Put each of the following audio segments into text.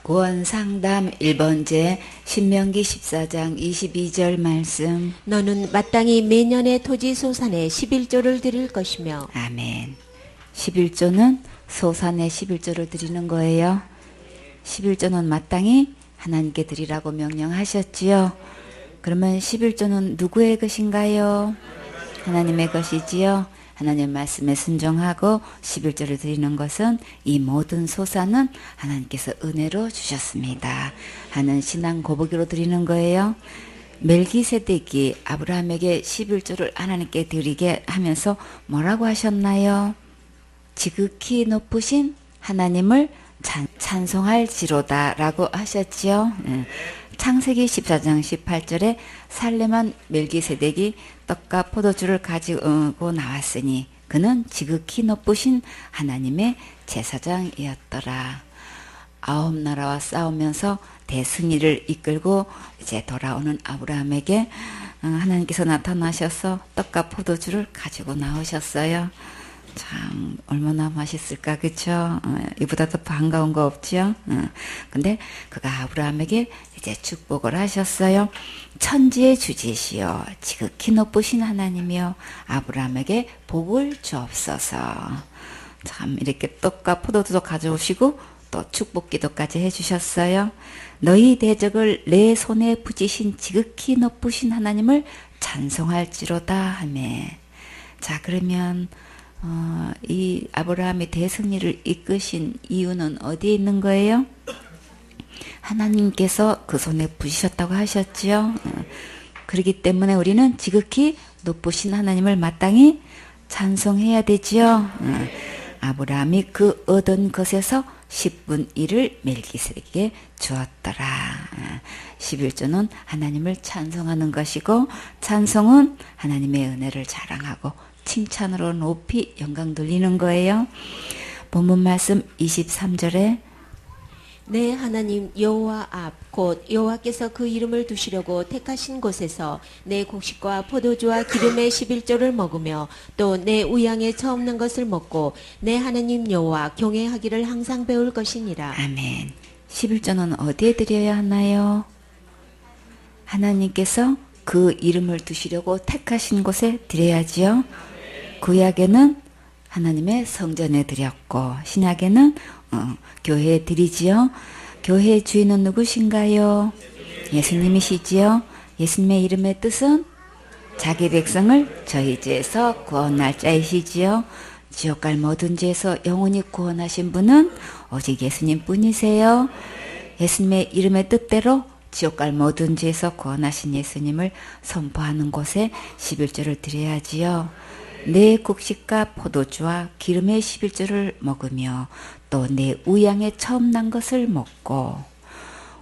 구원상담 1번째 신명기 14장 22절 말씀. 너는 마땅히 매년의 토지 소산에 11조를 드릴 것이며. 아멘. 11조는 소산에 11조를 드리는 거예요. 11조는 마땅히 하나님께 드리라고 명령하셨지요. 그러면 11조는 누구의 것인가요? 하나님의 것이지요. 하나님 말씀에 순종하고 11조를 드리는 것은 이 모든 소산은 하나님께서 은혜로 주셨습니다 하는 신앙 고백으로 드리는 거예요. 멜기세덱이 아브라함에게 11조를 하나님께 드리게 하면서 뭐라고 하셨나요? 지극히 높으신 하나님을 찬송할지로다 라고 하셨지요. 창세기 14장 18절에 살렘한 멜기세덱이 떡과 포도주를 가지고 나왔으니 그는 지극히 높으신 하나님의 제사장이었더라. 9나라와 싸우면서 대승리를 이끌고 이제 돌아오는 아브라함에게 하나님께서 나타나셔서 떡과 포도주를 가지고 나오셨어요. 참 얼마나 맛있을까, 그쵸? 이보다 더 반가운 거 없죠? 근데 그가 아브라함에게 이제 축복을 하셨어요. 천지의 주지시여 지극히 높으신 하나님이여 아브라함에게 복을 주옵소서. 참 이렇게 떡과 포도주도 가져오시고 또 축복 기도까지 해주셨어요. 너희 대적을 내 손에 붙이신 지극히 높으신 하나님을 찬송할지로다 하매. 자, 그러면 이 아브라함의 대승리를 이끄신 이유는 어디에 있는 거예요? 하나님께서 그 손에 붙이셨다고 하셨지요. 그렇기 때문에 우리는 지극히 높으신 하나님을 마땅히 찬송해야 되지요. 아브라함이 그 얻은 것에서 10분 1을 멜기세덱에게 주었더라. 11조는 하나님을 찬송하는 것이고, 찬송은 하나님의 은혜를 자랑하고 칭찬으로 높이 영광 돌리는 거예요. 본문 말씀 23절에 내 하나님 여호와 앞 곧 여호와께서 그 이름을 두시려고 택하신 곳에서 내 곡식과 포도주와 기름의 11조를 먹으며 또 내 우양에 처없는 것을 먹고 내 하나님 여호와 경외하기를 항상 배울 것이니라. 아멘. 11조는 어디에 드려야 하나요? 하나님께서 그 이름을 두시려고 택하신 곳에 드려야지요. 구약에는 하나님의 성전에 드렸고 신약에는 교회에 드리지요. 교회의 주인은 누구신가요? 예수님이시지요. 예수님의 이름의 뜻은 자기 백성을 저희 죄에서 구원할 자이시지요. 지옥 갈 모든 죄에서 영원히 구원하신 분은 오직 예수님 뿐이세요. 예수님의 이름의 뜻대로 지옥 갈 모든 죄에서 구원하신 예수님을 선포하는 곳에 11조를 드려야지요. 내 곡식과 포도주와 기름의 11조를 먹으며 또 내 우양에 처음 난 것을 먹고.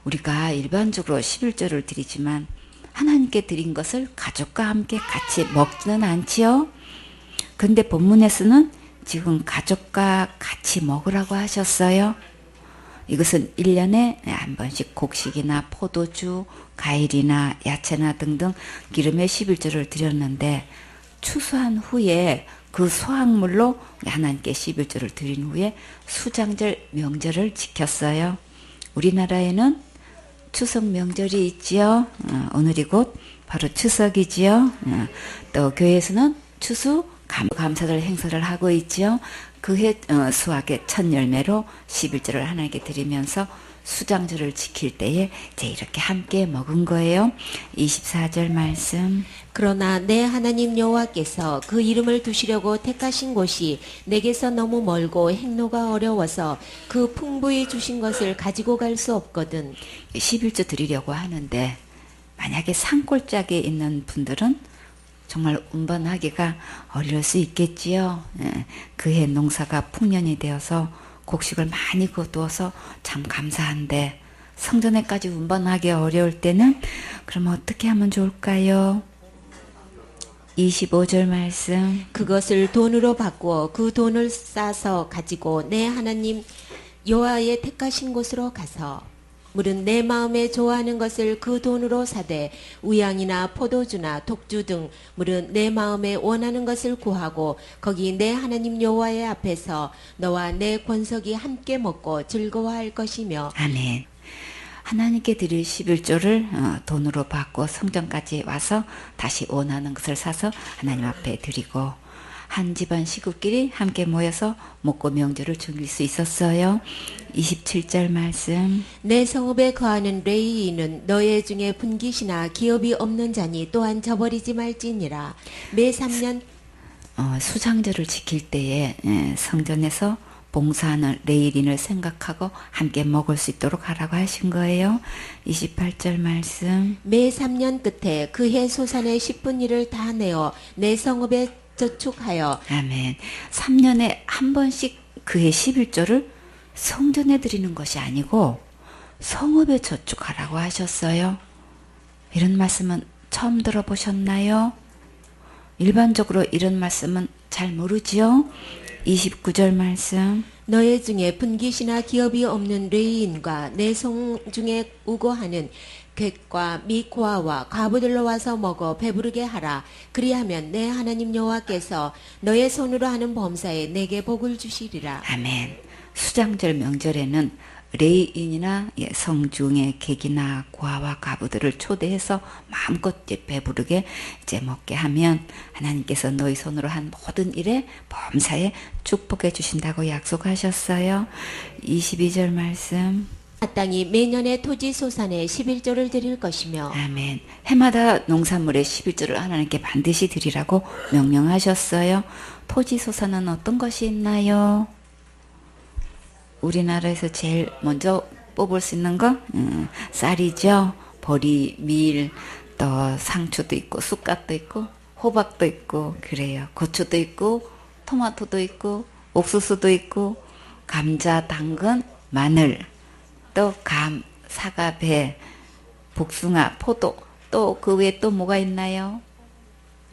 우리가 일반적으로 11조를 드리지만 하나님께 드린 것을 가족과 함께 같이 먹지는 않지요. 근데 본문에서는 지금 가족과 같이 먹으라고 하셨어요. 이것은 1년에 한 번씩 곡식이나 포도주, 과일이나 야채나 등등 기름의 11조를 드렸는데 추수한 후에 그 수확물로 하나님께 11조를 드린 후에 수장절 명절을 지켰어요. 우리나라에는 추석 명절이 있지요. 오늘이 곧 바로 추석이지요. 또 교회에서는 추수 감사절 행사를 하고 있지요. 그해 수확의 첫 열매로 11조를 하나님께 드리면서 수장절을 지킬 때에 이제 이렇게 함께 먹은 거예요. 24절 말씀. 그러나 내 하나님 여호와께서 그 이름을 두시려고 택하신 곳이 내게서 너무 멀고 행로가 어려워서 그 풍부히 주신 것을 가지고 갈 수 없거든. 11조 드리려고 하는데 만약에 산골짜기에 있는 분들은 정말 운반하기가 어려울 수 있겠지요. 그해 농사가 풍년이 되어서 곡식을 많이 거두어서 참 감사한데 성전에까지 운반하기 어려울 때는 그럼 어떻게 하면 좋을까요? 25절 말씀. 그것을 돈으로 바꾸어 그 돈을 싸서 가지고 내 하나님 여호와의 택하신 곳으로 가서 물은 내 마음에 좋아하는 것을 그 돈으로 사되 우양이나 포도주나 독주 등 물은 내 마음에 원하는 것을 구하고 거기 내 하나님 여호와의 앞에서 너와 내 권석이 함께 먹고 즐거워할 것이며. 아멘. 하나님께 드릴 11조를 돈으로 받고 성전까지 와서 다시 원하는 것을 사서 하나님 앞에 드리고 한 집안 식구끼리 함께 모여서 먹고 명절을 즐길 수 있었어요. 27절 말씀. 내 성읍에 거하는 레위인은 너의 중에 분깃이나 기업이 없는 자니 또한 저버리지 말지니라. 매 3년 수장절을 지킬 때에 성전에서 봉사하는 레위인을 생각하고 함께 먹을 수 있도록 하라고 하신 거예요. 28절 말씀. 매 3년 끝에 그해 소산의 10분 일을 다 내어 내 성읍에 저축하여. 아멘. 3년에 한 번씩 그해 11조를 성전에 드리는 것이 아니고 성읍에 저축하라고 하셨어요. 이런 말씀은 처음 들어보셨나요? 일반적으로 이런 말씀은 잘 모르지요? 29절 말씀. 너의 중에 분깃이나 기업이 없는 레위인과 내 성 중에 우거하는 객과 미코아와 과부들로 와서 먹어 배부르게 하라. 그리하면 내 하나님 여호와께서 너의 손으로 하는 범사에 내게 복을 주시리라. 아멘. 수장절 명절에는 레위인이나 성중의 객이나 고아와 과부들을 초대해서 마음껏 배부르게 이제 먹게 하면 하나님께서 너희 손으로 한 모든 일에 범사에 축복해 주신다고 약속하셨어요. 22절 말씀. 땅이 매년의 토지 소산에 11조를 드릴 것이며. 아멘. 해마다 농산물의 11조를 하나님께 반드시 드리라고 명령하셨어요. 토지 소산은 어떤 것이 있나요? 우리나라에서 제일 먼저 뽑을 수 있는 거 쌀이죠. 보리, 밀, 또 상추도 있고 쑥갓도 있고 호박도 있고 그래요. 고추도 있고 토마토도 있고 옥수수도 있고 감자, 당근, 마늘, 또 감, 사과, 배, 복숭아, 포도, 또 그 외에 또 뭐가 있나요?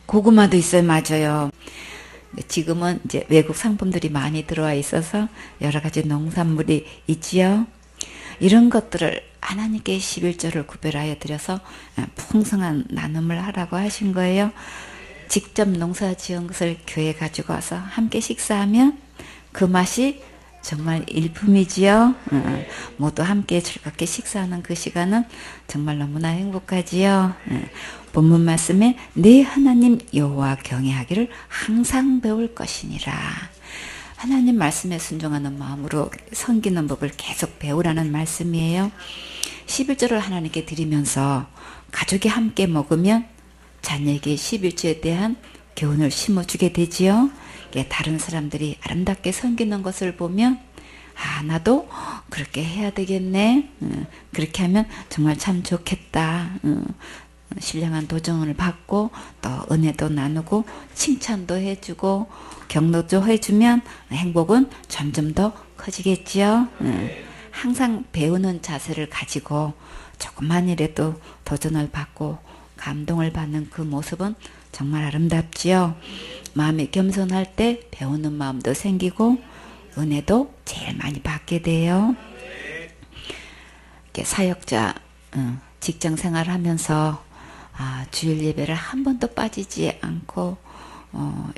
고구마도 있어요. 맞아요. 지금은 이제 외국 상품들이 많이 들어와 있어서 여러 가지 농산물이 있지요. 이런 것들을 하나님께 11조를 구별하여 드려서 풍성한 나눔을 하라고 하신 거예요. 직접 농사 지은 것을 교회에 가지고 와서 함께 식사하면 그 맛이 정말 일품이지요. 모두 함께 즐겁게 식사하는 그 시간은 정말 너무나 행복하지요. 본문 말씀에 내 하나님 여호와 경외하기를 항상 배울 것이니라. 하나님 말씀에 순종하는 마음으로 섬기는 법을 계속 배우라는 말씀이에요. 11조를 하나님께 드리면서 가족이 함께 먹으면 자녀에게 11조에 대한 교훈을 심어주게 되지요. 다른 사람들이 아름답게 섬기는 것을 보면 아 나도 그렇게 해야 되겠네. 그렇게 하면 정말 참 좋겠다. 신령한 도전을 받고 또 은혜도 나누고 칭찬도 해주고 격려도 해주면 행복은 점점 더 커지겠지요. 항상 배우는 자세를 가지고 조금만이라도 도전을 받고 감동을 받는 그 모습은 정말 아름답지요. 마음이 겸손할 때 배우는 마음도 생기고 은혜도 제일 많이 받게 돼요. 사역자 직장 생활하면서 주일 예배를 한 번도 빠지지 않고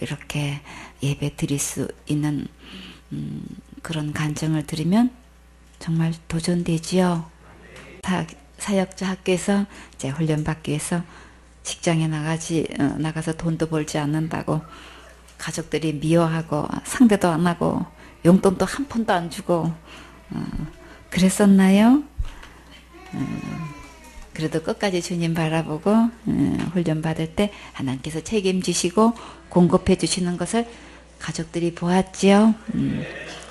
이렇게 예배 드릴 수 있는 그런 간증을 들으면 정말 도전되지요. 사역자 학교에서 이제 훈련받기 위해서 직장에 나가서 돈도 벌지 않는다고 가족들이 미워하고 상대도 안 하고 용돈도 한 푼도 안 주고 그랬었나요? 그래도 끝까지 주님 바라보고 훈련 받을 때 하나님께서 책임지시고 공급해 주시는 것을 가족들이 보았지요.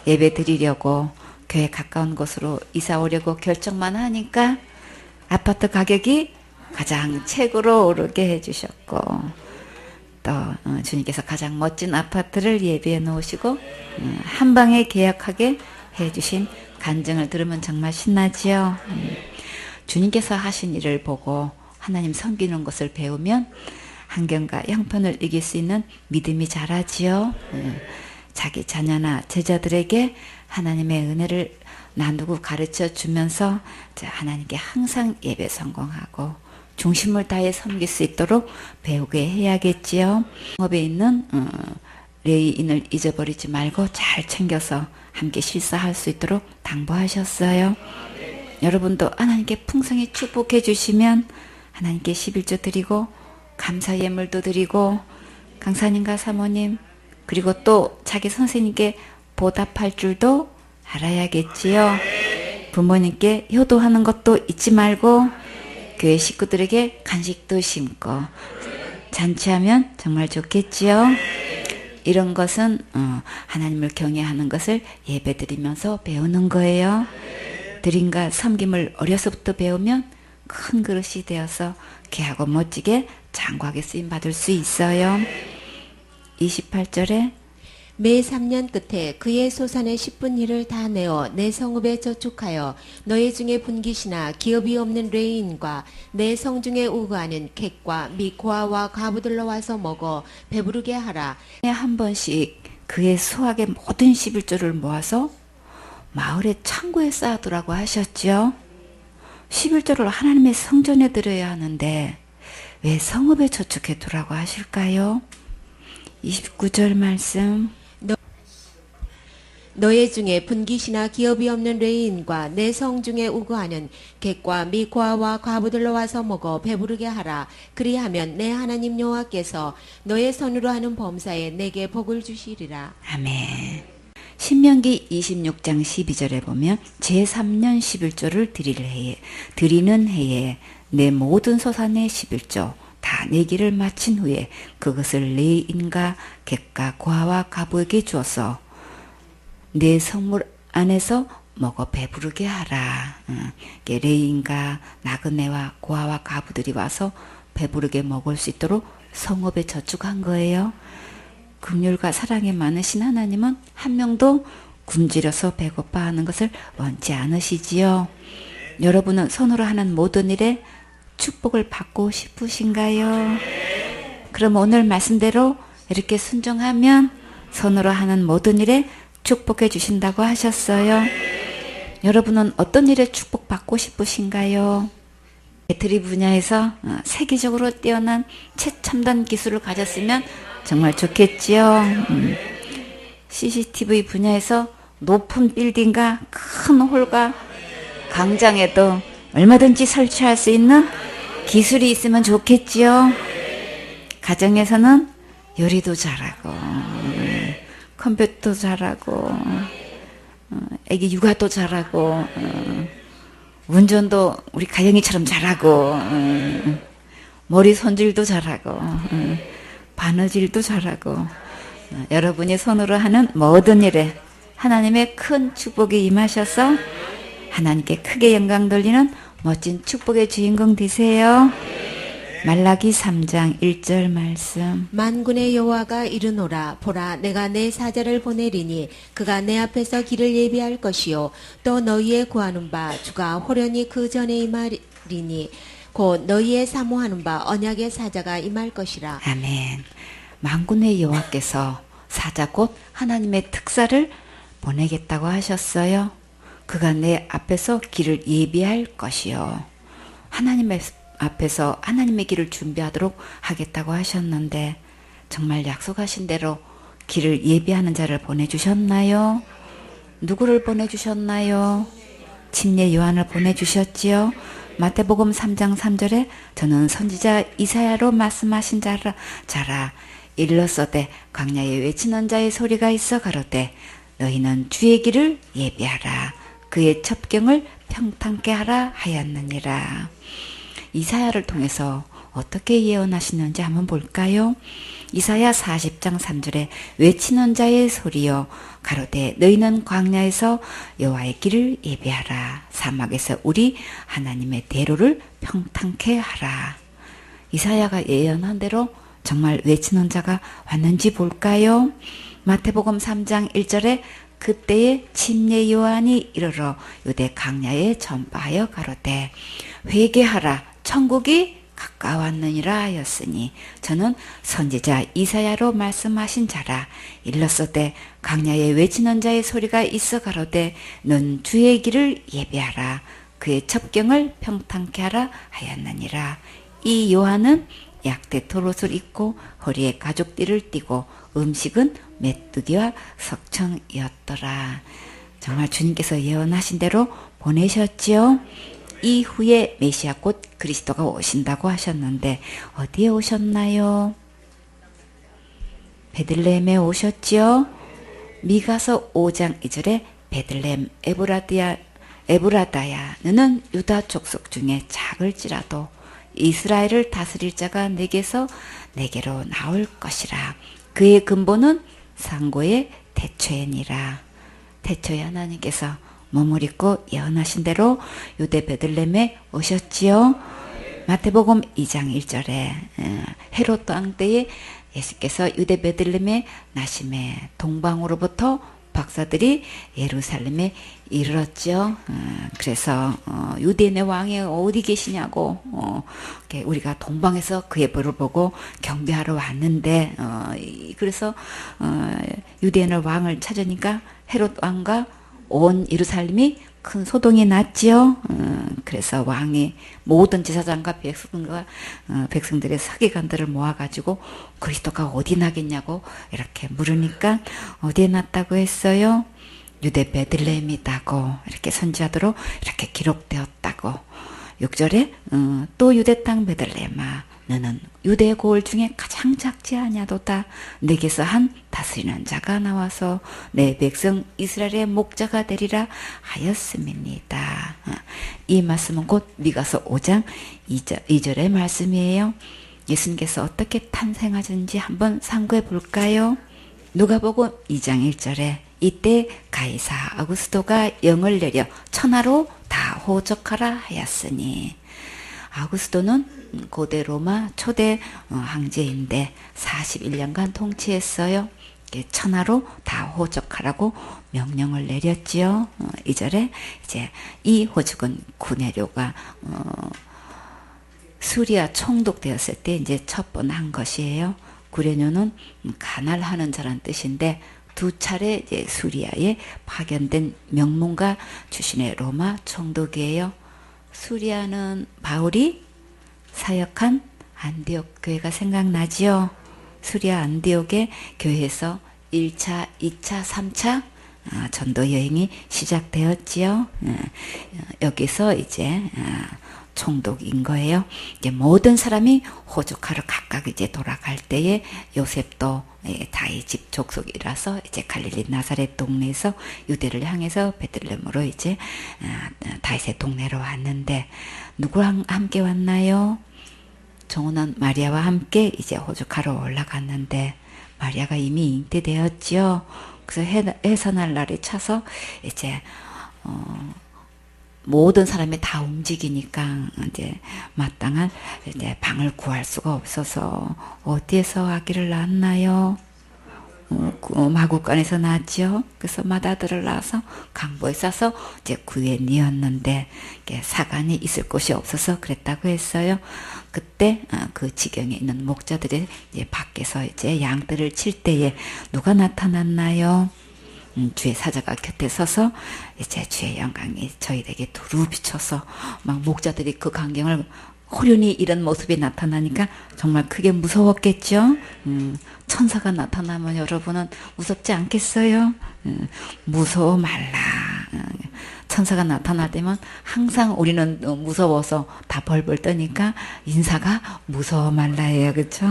예배 드리려고 교회 가까운 곳으로 이사 오려고 결정만 하니까 아파트 가격이 가장 최고로 오르게 해주셨고 또 주님께서 가장 멋진 아파트를 예비해 놓으시고 한 방에 계약하게 해주신 간증을 들으면 정말 신나지요. 주님께서 하신 일을 보고 하나님 섬기는 것을 배우면 환경과 형편을 이길 수 있는 믿음이 자라지요. 자기 자녀나 제자들에게 하나님의 은혜를 나누고 가르쳐 주면서 하나님께 항상 예배 성공하고 중심을 다해 섬길 수 있도록 배우게 해야겠지요. 성읍에 있는 레위인을 잊어버리지 말고 잘 챙겨서 함께 실사할 수 있도록 당부하셨어요. 여러분도 하나님께 풍성히 축복해 주시면 하나님께 11조 드리고 감사 예물도 드리고 강사님과 사모님 그리고 또 자기 선생님께 보답할 줄도 알아야겠지요. 부모님께 효도하는 것도 잊지 말고 교회 식구들에게 간식도 심고 잔치하면 정말 좋겠지요. 이런 것은 하나님을 경외하는 것을 예배드리면서 배우는 거예요. 드림과 섬김을 어려서부터 배우면 큰 그릇이 되어서 귀하고 멋지게 장구하게 쓰임받을 수 있어요. 28절에 매 3년 끝에 그의 소산의 10분 일을 다 내어 내 성읍에 저축하여 너희 중에 분깃이나 기업이 없는 레인과 내 성중에 우거하는 객과 및 고아와 과부들로 와서 먹어 배부르게 하라. 한 번씩 그의 수확의 모든 11조를 모아서 마을의 창고에 쌓아두라고 하셨죠. 11조를 하나님의 성전에 드려야 하는데 왜 성읍에 저축해 두라고 하실까요? 29절 말씀 너희 중에 분깃이나 기업이 없는 레인과 내 성중에 우거하는 객과 및 고아와 과부들로 와서 먹어 배부르게 하라. 그리하면 내 하나님 여호와께서 너의 손으로 하는 범사에 내게 복을 주시리라. 아멘. 신명기 26장 12절에 보면 제3년 11조를 드리는 해에 내 모든 소산의 11조 다 내기를 마친 후에 그것을 레인과 객과 고아와 과부에게 주어서 내 성물 안에서 먹어 배부르게 하라. 레인과 나그네와 고아와 과부들이 와서 배부르게 먹을 수 있도록 성읍에 저축한 거예요. 긍휼과 사랑이 많으신 하나님은 한 명도 굶주려서 배고파하는 것을 원치 않으시지요. 여러분은 손으로 하는 모든 일에 축복을 받고 싶으신가요? 그럼 오늘 말씀대로 이렇게 순종하면 손으로 하는 모든 일에 축복해 주신다고 하셨어요. 여러분은 어떤 일에 축복받고 싶으신가요? 배터리 분야에서 세계적으로 뛰어난 최첨단 기술을 가졌으면 정말 좋겠지요. CCTV 분야에서 높은 빌딩과 큰 홀과 광장에도 얼마든지 설치할 수 있는 기술이 있으면 좋겠지요. 가정에서는 요리도 잘하고 컴퓨터도 잘하고 애기 육아도 잘하고 운전도 우리 가영이처럼 잘하고 머리 손질도 잘하고 바느질도 잘하고 여러분이 손으로 하는 모든 일에 하나님의 큰 축복이 임하셔서 하나님께 크게 영광 돌리는 멋진 축복의 주인공 되세요. 말라기 3장 1절 말씀. 만군의 여호와가 이르노라. 보라, 내가 내 사자를 보내리니 그가 내 앞에서 길을 예비할 것이요 또 너희의 구하는 바 주가 호련히 그 전에 임하리니 곧 너희의 사모하는 바 언약의 사자가 임할 것이라. 아멘. 만군의 여호와께서 사자 곧 하나님의 특사를 보내겠다고 하셨어요. 그가 내 앞에서 길을 예비할 것이요. 하나님의 앞에서 하나님의 길을 준비하도록 하겠다고 하셨는데 정말 약속하신 대로 길을 예비하는 자를 보내주셨나요? 누구를 보내주셨나요? 침례 요한을 보내주셨지요. 마태복음 3장 3절에 저는 선지자 이사야로 말씀하신 자라 일렀어대 광야에 외치는 자의 소리가 있어 가로되 너희는 주의 길을 예비하라 그의 첩경을 평탄케 하라 하였느니라. 이사야를 통해서 어떻게 예언하시는지 한번 볼까요? 이사야 40장 3절에 외치는 자의 소리여 가로되 너희는 광야에서 여호와의 길을 예비하라 사막에서 우리 하나님의 대로를 평탄케 하라. 이사야가 예언한 대로 정말 외치는 자가 왔는지 볼까요? 마태복음 3장 1절에 그때에 침례 요한이 이르러 유대 광야에 전파하여 가로되 회개하라 천국이 가까웠느니라 하였으니 저는 선지자 이사야로 말씀하신 자라. 일렀으되 강야에 외치는 자의 소리가 있어 가로되 넌 주의 길을 예비하라. 그의 첩경을 평탄케 하라 하였느니라. 이 요한은 약대 토롯을 입고 허리에 가죽띠를 띠고 음식은 메뚜기와 석청이었더라. 정말 주님께서 예언하신 대로 보내셨지요. 이후에 메시아 곧 그리스도가 오신다고 하셨는데 어디에 오셨나요? 베들레헴에 오셨지요. 미가서 5장 2절에 베들레헴 에브라다야 너는 유다 족속 중에 작을지라도 이스라엘을 다스릴 자가 내게서 내게로 나올 것이라. 그의 근본은 상고의 태초에니라. 태초에 하나님께서 몸을 입고 예언하신 대로 유대 베들레헴에 오셨지요. 마태복음 2장 1절에 헤롯 왕 때에 예수께서 유대 베들레헴에 나심에 동방으로부터 박사들이 예루살렘에 이르렀죠. 그래서 유대인의 왕이 어디 계시냐고 우리가 동방에서 그의 벌을 보고 경배하러 왔는데 그래서 유대인의 왕을 찾으니까 헤롯 왕과 온 예루살렘이 큰 소동이 났지요. 그래서 왕이 모든 제사장과 백성들의 사기관들을 모아가지고 그리스도가 어디 나겠냐고 이렇게 물으니까 어디에 났다고 했어요? 유대 베들레헴이다고 이렇게 선지자도로 이렇게 기록되었다고. 6절에 또 유대 땅 베들레헴아 너는 유대 고을 중에 가장 작지 아니하도다. 내게서 한 다스리는 자가 나와서 내 백성 이스라엘의 목자가 되리라 하였음이니이다. 이 말씀은 곧 미가서 5장 2절의 말씀이에요. 예수님께서 어떻게 탄생하셨는지 한번 상고해 볼까요? 누가복음 2장 1절에 이때 가이사 아구스도가 영을 내려 천하로 다 호적하라 하였으니, 아구스도는 고대 로마 초대 황제인데 41년간 통치했어요. 천하로 다 호적하라고 명령을 내렸지요. 2절에 이제 이 호적은 구네료가 수리아 총독되었을 때 이제 첩번한 것이에요. 구레뇨는 가날하는 자란 뜻인데 두 차례 이제 수리아에 파견된 명문가 출신의 로마 총독이에요. 수리아는 바울이 사역한 안디옥 교회가 생각나지요. 수리아 안디옥의 교회에서 1차, 2차, 3차 전도 여행이 시작되었지요. 여기서 이제 총독인 거예요. 이제 모든 사람이 호족하러 각각 이제 돌아갈 때에 요셉도 다윗 집 족속이라서 이제 갈릴리 나사렛 동네에서 유대를 향해서 베들레헴으로 이제 다윗의 동네로 왔는데 누구랑 함께 왔나요? 정혼한 마리아와 함께 이제 호족하러 올라갔는데 마리아가 이미 잉태되었지요. 그래서 해산할 날에 차서 이제 모든 사람이 다 움직이니까 이제 마땅한 이제 방을 구할 수가 없어서 어디에서 아기를 낳았나요? 마구간에서 낳았죠. 그래서 맏아들을 낳아서 강보에 싸서 이제 구현이었는데 사관이 있을 곳이 없어서 그랬다고 했어요. 그때 그 지경에 있는 목자들이 이제 밖에서 이제 양떼를 칠 때에 누가 나타났나요? 주의 사자가 곁에 서서 이제 주의 영광이 저희에게 두루 비춰서 막 목자들이 그 광경을 호련히 이런 모습이 나타나니까 정말 크게 무서웠겠죠. 천사가 나타나면 여러분은 무섭지 않겠어요? 무서워 말라. 천사가 나타날 때면 항상 우리는 무서워서 다 벌벌 떠니까 인사가 무서워 말라예요. 그렇죠?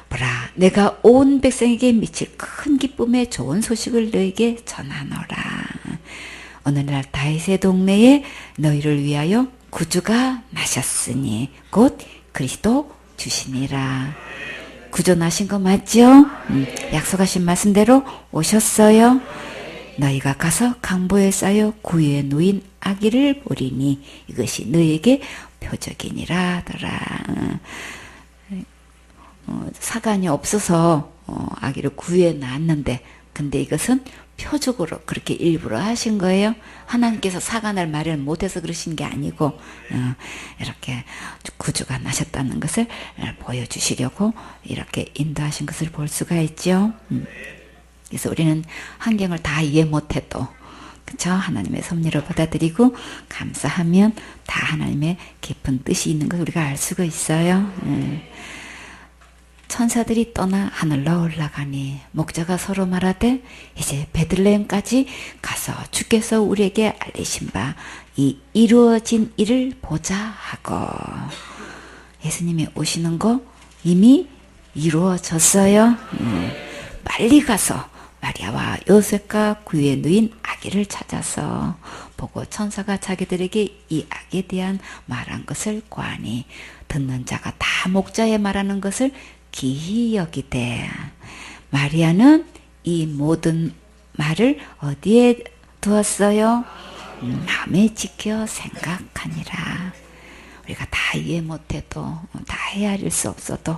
보라, 내가 온 백성에게 미칠 큰 기쁨의 좋은 소식을 너에게 전하노라. 오늘날 다윗의 동네에 너희를 위하여 구주가 나셨으니 곧 그리스도 주시니라. 구주 나신 거 맞죠? 약속하신 말씀대로 오셨어요. 너희가 가서 강보에 쌓여 구유에 누인 아기를 보리니 이것이 너희에게 표적이니라 하더라. 사관이 없어서 아기를 구유에 낳았는데 근데 이것은 표적으로 그렇게 일부러 하신 거예요. 하나님께서 사관을 마련 못해서 그러신 게 아니고 이렇게 구주가 나셨다는 것을 보여주시려고 이렇게 인도하신 것을 볼 수가 있죠. 그래서 우리는 환경을 다 이해 못해도 그렇죠? 하나님의 섭리로 받아들이고 감사하면 다 하나님의 깊은 뜻이 있는 걸 우리가 알 수가 있어요. 천사들이 떠나 하늘로 올라가니 목자가 서로 말하되 이제 베들레헴까지 가서 주께서 우리에게 알리신 바 이 이루어진 일을 보자 하고 예수님이 오시는 거 이미 이루어졌어요. 빨리 가서 마리아와 요셉과 구유에 누인 아기를 찾아서 보고 천사가 자기들에게 이 아기에 대한 말한 것을 고하니 듣는 자가 다 목자의 말하는 것을 기히 여기되 마리아는 이 모든 말을 어디에 두었어요? 마음에 지켜 생각하니라. 우리가 다 이해 못해도 다 헤아릴 수 없어도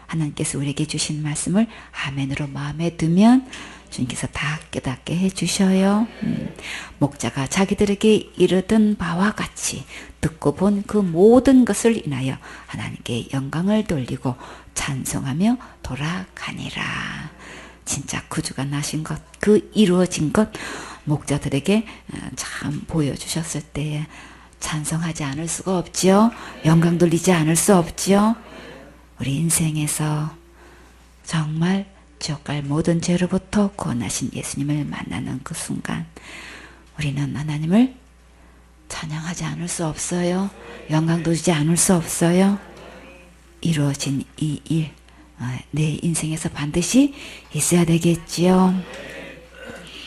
하나님께서 우리에게 주신 말씀을 아멘으로 마음에 두면 주님께서 다 깨닫게 해주셔요. 목자가 자기들에게 이르던 바와 같이 듣고 본 그 모든 것을 인하여 하나님께 영광을 돌리고 찬송하며 돌아가니라. 진짜 구주가 나신 것, 그 이루어진 것 목자들에게 참 보여주셨을 때에 찬송하지 않을 수가 없지요. 영광 돌리지 않을 수 없지요. 우리 인생에서 정말 지옥 갈 모든 죄로부터 구원하신 예수님을 만나는 그 순간 우리는 하나님을 찬양하지 않을 수 없어요. 영광 돌리지 않을 수 없어요. 이루어진 이 일, 내 인생에서 반드시 있어야 되겠지요.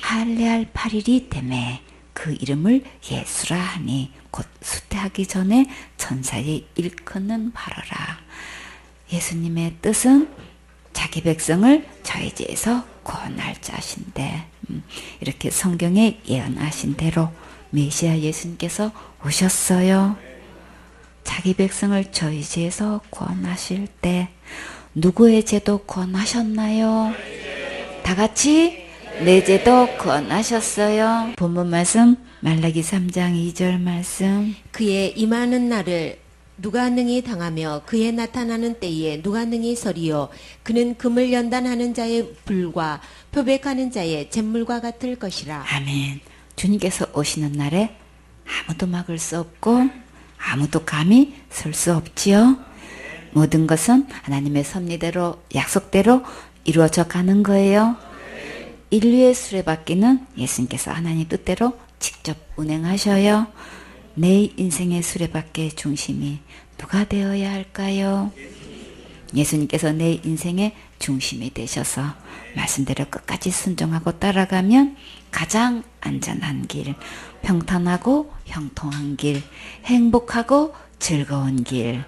할례할 8일이 되매 그 이름을 예수라 하니 곧 수태하기 전에 천사의 일컫는 바로라. 예수님의 뜻은 자기 백성을 저희 죄에서 구원할 자신데 이렇게 성경에 예언하신 대로 메시아 예수님께서 오셨어요. 자기 백성을 저희 죄에서 구원하실 때 누구의 죄도 구원하셨나요? 다 같이 내 죄도 구원하셨어요. 본문 말씀 말라기 3장 2절 말씀. 그의 임하는 날을 누가 능히 당하며 그의 나타나는 때에 누가 능히 서리요. 그는 금을 연단하는 자의 불과 표백하는 자의 잿물과 같을 것이라. 아멘. 주님께서 오시는 날에 아무도 막을 수 없고 아무도 감히 설 수 없지요. 모든 것은 하나님의 섭리대로 약속대로 이루어져 가는 거예요. 인류의 수레바퀴는 예수님께서 하나님 뜻대로 직접 운행하셔요. 내 인생의 수레바퀴의 중심이 누가 되어야 할까요? 예수님께서 내 인생의 중심이 되셔서 말씀대로 끝까지 순종하고 따라가면 가장 안전한 길, 평탄하고 형통한 길, 행복하고 즐거운 길,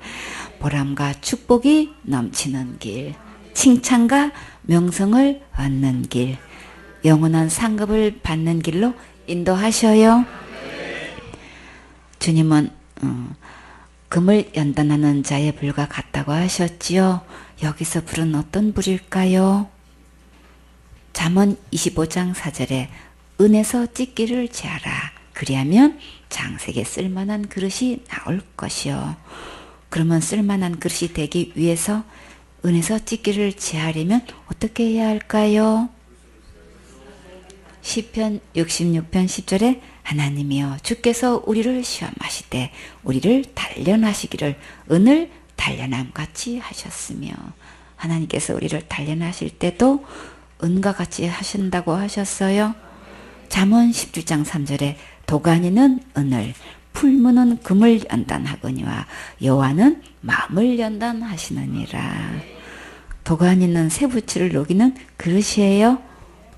보람과 축복이 넘치는 길, 칭찬과 명성을 얻는 길, 영원한 상급을 받는 길로 인도하셔요. 주님은 금을 연단하는 자의 불과 같다고 하셨지요. 여기서 불은 어떤 불일까요? 잠언 25장 4절에 은에서 찢기를 제하라. 그리하면 장색에 쓸만한 그릇이 나올 것이요. 그러면 쓸만한 그릇이 되기 위해서 은에서 찢기를 제하려면 어떻게 해야 할까요? 시편 66편 10절에 하나님이여 주께서 우리를 시험하시되 우리를 단련하시기를 은을 단련함같이 하셨으며 하나님께서 우리를 단련하실 때도 은과 같이 하신다고 하셨어요. 잠언 17장 3절에 도가니는 은을 풀무는 금을 연단하거니와 여호와는 마음을 연단하시느니라. 도가니는 쇠붙이를 녹이는 그릇이에요.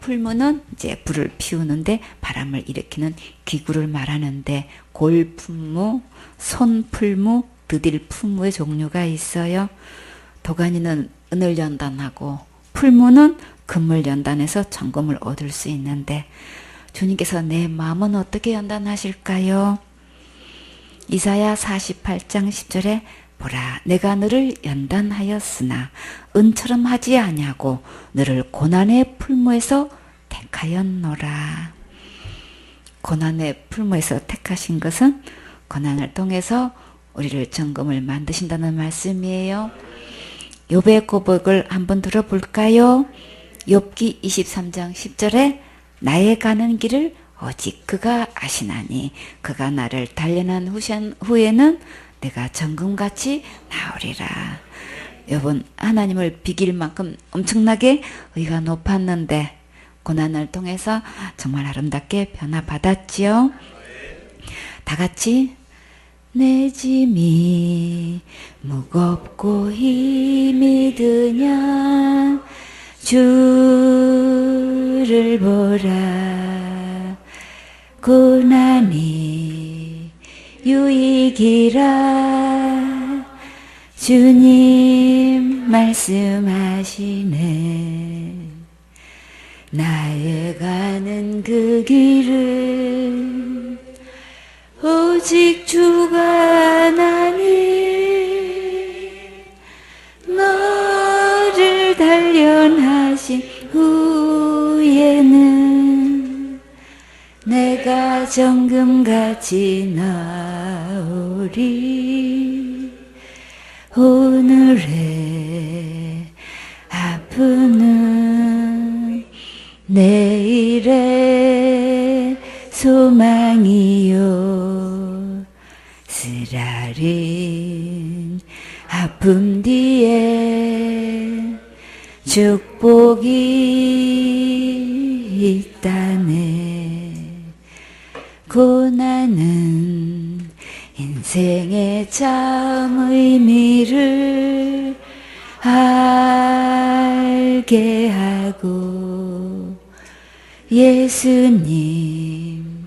풀무는 이제 불을 피우는데 바람을 일으키는 기구를 말하는데 골풀무, 손풀무, 드딜풀무의 종류가 있어요. 도가니는 은을 연단하고 풀무는 금을 연단해서 정금을 얻을 수 있는데 주님께서 내 마음은 어떻게 연단하실까요? 이사야 48장 10절에 보라 내가 너를 연단하였으나 은처럼 하지 아니하고 너를 고난의 풀무에서 택하였노라. 고난의 풀무에서 택하신 것은 고난을 통해서 우리를 정금을 만드신다는 말씀이에요. 욥의 고백을 한번 들어볼까요? 욥기 23장 10절에 나의 가는 길을 오직 그가 아시나니 그가 나를 단련한 후에는 내가 정금같이 나오리라. 욥은 하나님을 비길 만큼 엄청나게 의가 높았는데 고난을 통해서 정말 아름답게 변화받았지요. 다 같이 내 짐이 무겁고 힘이 드냐 주를 보라. 고난이 유익이라 주님 말씀하시네. 나의 가는 그 길은 오직 주가 나니 너를 단련하신 후에는 내가 정금같이 나오리. 오늘의 아픔은 내일의 소망이요. 쓰라린 아픔 뒤에 축복이 있다네. 고난은 인생의 참 의미를 알게 하고 예수님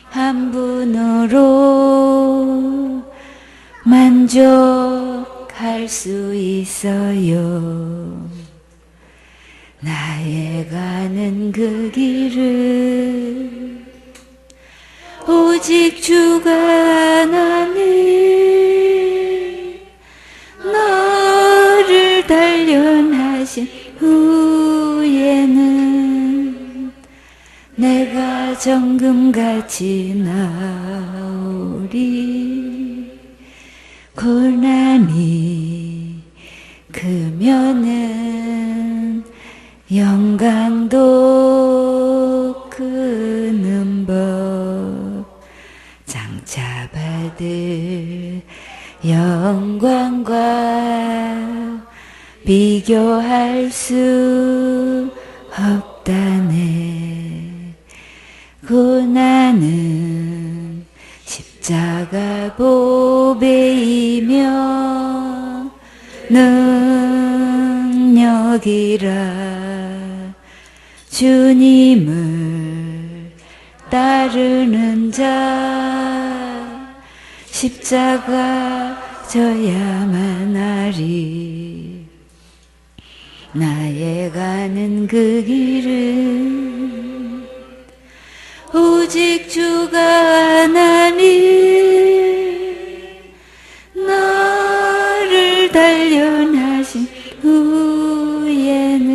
한 분으로 만족할 수 있어요. 나의 가는 그 길을 오직 주가 나니 너를 단련하신 후에는 내가 정금같이 나오리. 고난이 크면은 영광도 크는 법 장차 받을 영광과 비교할 수 없다네. 고난은 십자가 보배이며 능력이라. 주님을 따르는 자 십자가 져야만 하리. 나의 가는 그 길은 오직 주가 나니 너를 단련하신 후에는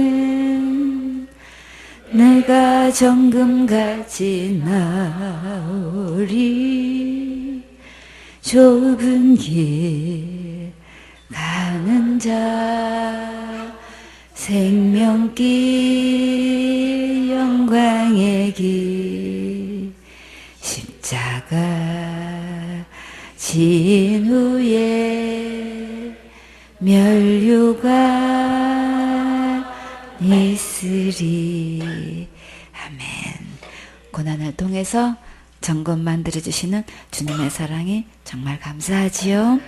내가 정금같이 나오리. 좁은 길 가는 자 생명길 영광의 길 십자가 진 후에 멸류가 있으리. 아멘. 고난을 통해서 정금 만들어주시는 주님의 사랑이 정말 감사하지요.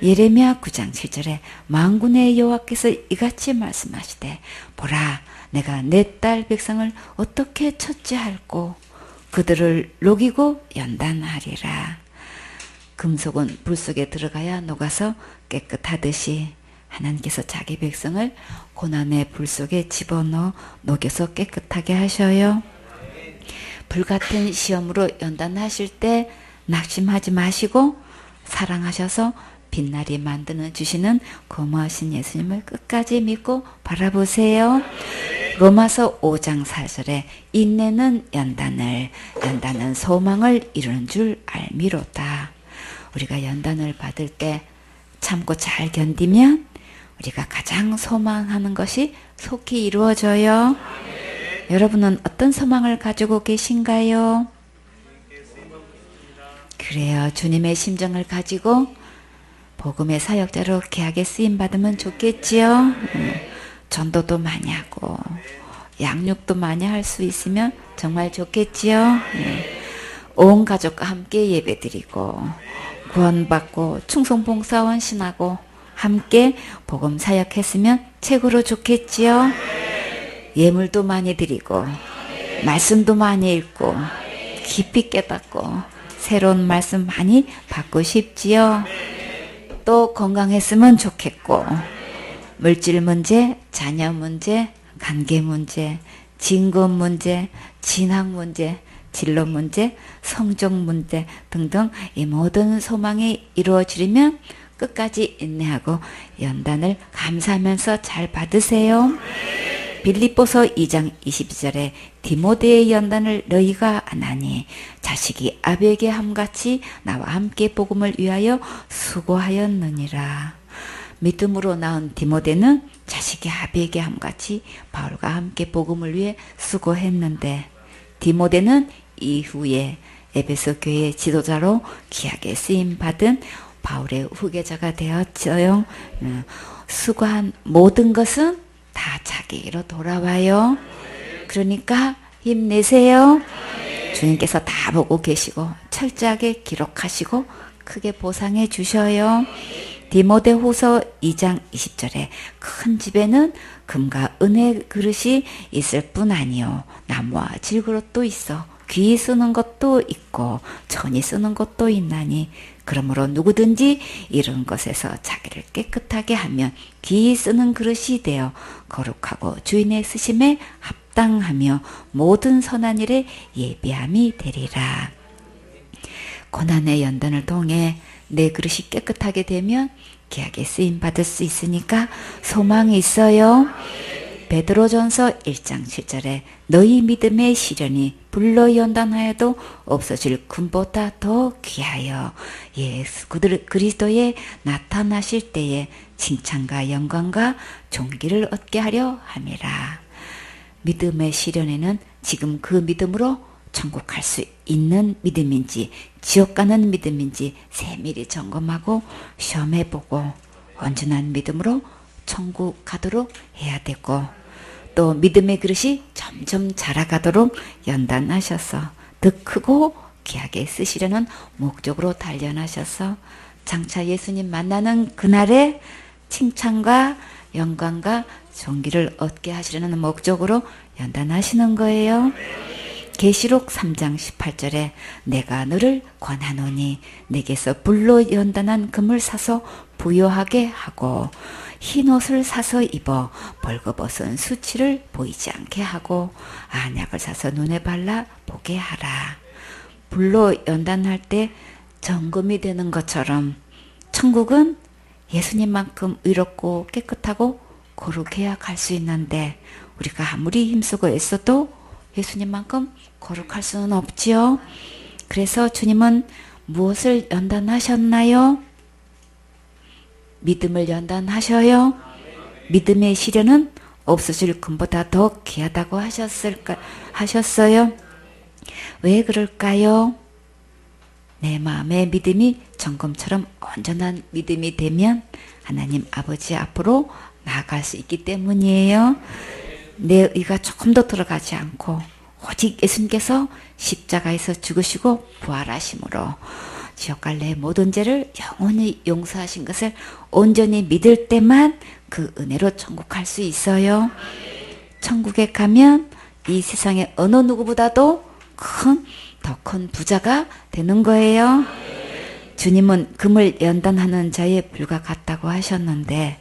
예레미야 9장 7절에 만군의 여호와께서 이같이 말씀하시되 보라 내가 내 딸 백성을 어떻게 처치할꼬 그들을 녹이고 연단하리라. 금속은 불 속에 들어가야 녹아서 깨끗하듯이 하나님께서 자기 백성을 고난의 불 속에 집어넣어 녹여서 깨끗하게 하셔요. 불같은 시험으로 연단하실 때 낙심하지 마시고 사랑하셔서 빛나리 만드는 주시는 고마우신 예수님을 끝까지 믿고 바라보세요. 로마서 5장 4절에 인내는 연단은 소망을 이루는 줄 알미로다. 우리가 연단을 받을 때 참고 잘 견디면 우리가 가장 소망하는 것이 속히 이루어져요. 여러분은 어떤 소망을 가지고 계신가요? 그래요. 주님의 심정을 가지고 복음의 사역자로 귀하게 쓰임받으면 좋겠지요. 전도도 많이 하고 양육도 많이 할 수 있으면 정말 좋겠지요. 온 가족과 함께 예배드리고 구원받고 충성봉사원 신하고 함께 복음 사역했으면 최고로 좋겠지요. 예물도 많이 드리고 말씀도 많이 읽고 깊이 깨닫고 새로운 말씀 많이 받고 싶지요. 또 건강했으면 좋겠고 물질 문제, 자녀 문제, 관계 문제, 진급 문제, 진학 문제, 진로 문제, 성적 문제 등등 이 모든 소망이 이루어지려면 끝까지 인내하고 연단을 감사하면서 잘 받으세요. 빌립보서 2장 20절에 디모데의 연단을 너희가 안하니 자식이 아비에게 함같이 나와 함께 복음을 위하여 수고하였느니라. 믿음으로 낳은 디모데는 자식이 아비에게 함같이 바울과 함께 복음을 위해 수고했는데 디모데는 이후에 에베소 교회의 지도자로 귀하게 쓰임받은 바울의 후계자가 되었어요. 수고한 모든 것은 다 자기로 돌아와요. 그러니까 힘내세요. 주님께서 다 보고 계시고 철저하게 기록하시고 크게 보상해 주셔요. 디모데후서 2장 20절에 큰 집에는 금과 은의 그릇이 있을 뿐 아니요 나무와 질그릇도 있어 귀 쓰는 것도 있고 천이 쓰는 것도 있나니 그러므로 누구든지 이런 것에서 자기를 깨끗하게 하면 귀 쓰는 그릇이 되어 거룩하고 주인의 쓰심에 합당하며 모든 선한 일에 예비함이 되리라. 고난의 연단을 통해 내 그릇이 깨끗하게 되면 귀하게 쓰임 받을 수 있으니까 소망이 있어요. 베드로전서 1장 7절에 너희 믿음의 시련이 불로 연단하여도 없어질 금보다 더 귀하여 예수 그리스도에 나타나실 때에 칭찬과 영광과 존귀를 얻게 하려 함이라. 믿음의 시련에는 지금 그 믿음으로 천국 갈 수 있는 믿음인지 지옥 가는 믿음인지 세밀히 점검하고 시험해보고 온전한 믿음으로 천국 가도록 해야 되고 또 믿음의 그릇이 점점 자라가도록 연단하셔서 더 크고 귀하게 쓰시려는 목적으로 단련하셔서 장차 예수님 만나는 그날에 칭찬과 영광과 존귀를 얻게 하시려는 목적으로 연단하시는 거예요. 계시록 3장 18절에 내가 너를 권하노니 내게서 불로 연단한 금을 사서 부요하게 하고 흰옷을 사서 입어 벌거벗은 수치를 보이지 않게 하고 안약을 사서 눈에 발라 보게 하라. 불로 연단할 때 정금이 되는 것처럼 천국은 예수님만큼 의롭고 깨끗하고 거룩해야 갈 수 있는데 우리가 아무리 힘쓰고 애써도 예수님만큼 거룩할 수는 없지요. 그래서 주님은 무엇을 연단하셨나요? 믿음을 연단하셔요. 믿음의 시련은 없어질 금보다 더 귀하다고 하셨어요. 왜 그럴까요? 내 마음의 믿음이 정금처럼 온전한 믿음이 되면 하나님 아버지 앞으로 나아갈 수 있기 때문이에요. 내 의가 조금 더 들어가지 않고 오직 예수님께서 십자가에서 죽으시고 부활하심으로 지옥 갈 내 모든 죄를 영원히 용서하신 것을 온전히 믿을 때만 그 은혜로 천국 갈 수 있어요. 천국에 가면 이 세상의 어느 누구보다도 더 큰 부자가 되는 거예요. 주님은 금을 연단하는 자에 불과 같다고 하셨는데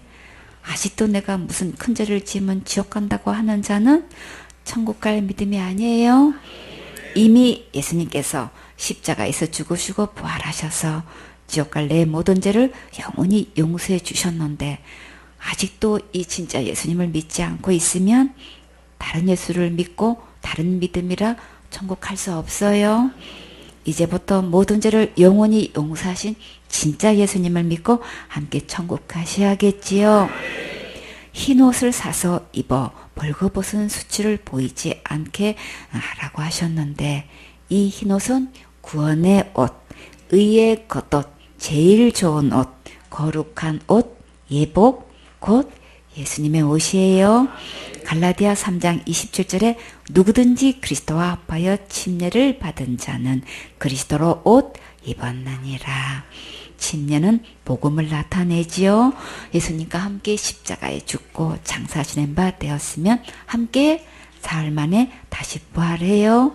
아직도 내가 무슨 큰 죄를 지으면 지옥 간다고 하는 자는 천국 갈 믿음이 아니에요. 이미 예수님께서 십자가에서 죽으시고 부활하셔서 지옥 갈 내 모든 죄를 영원히 용서해 주셨는데 아직도 이 진짜 예수님을 믿지 않고 있으면 다른 예수를 믿고 다른 믿음이라 천국 갈 수 없어요. 이제부터 모든 죄를 영원히 용서하신 진짜 예수님을 믿고 함께 천국 가셔야겠지요. 흰 옷을 사서 입어 벌거벗은 수치를 보이지 않게 하라고 하셨는데, 이 흰 옷은 구원의 옷, 의의 겉옷, 제일 좋은 옷, 거룩한 옷, 예복, 곧 예수님의 옷이에요. 갈라디아 3장 27절에 누구든지 그리스도와 합하여 침례를 받은 자는 그리스도로 옷 입었느니라. 침례는 복음을 나타내지요. 예수님과 함께 십자가에 죽고 장사 지낸 바 되었으면 함께 사흘 만에 다시 부활해요.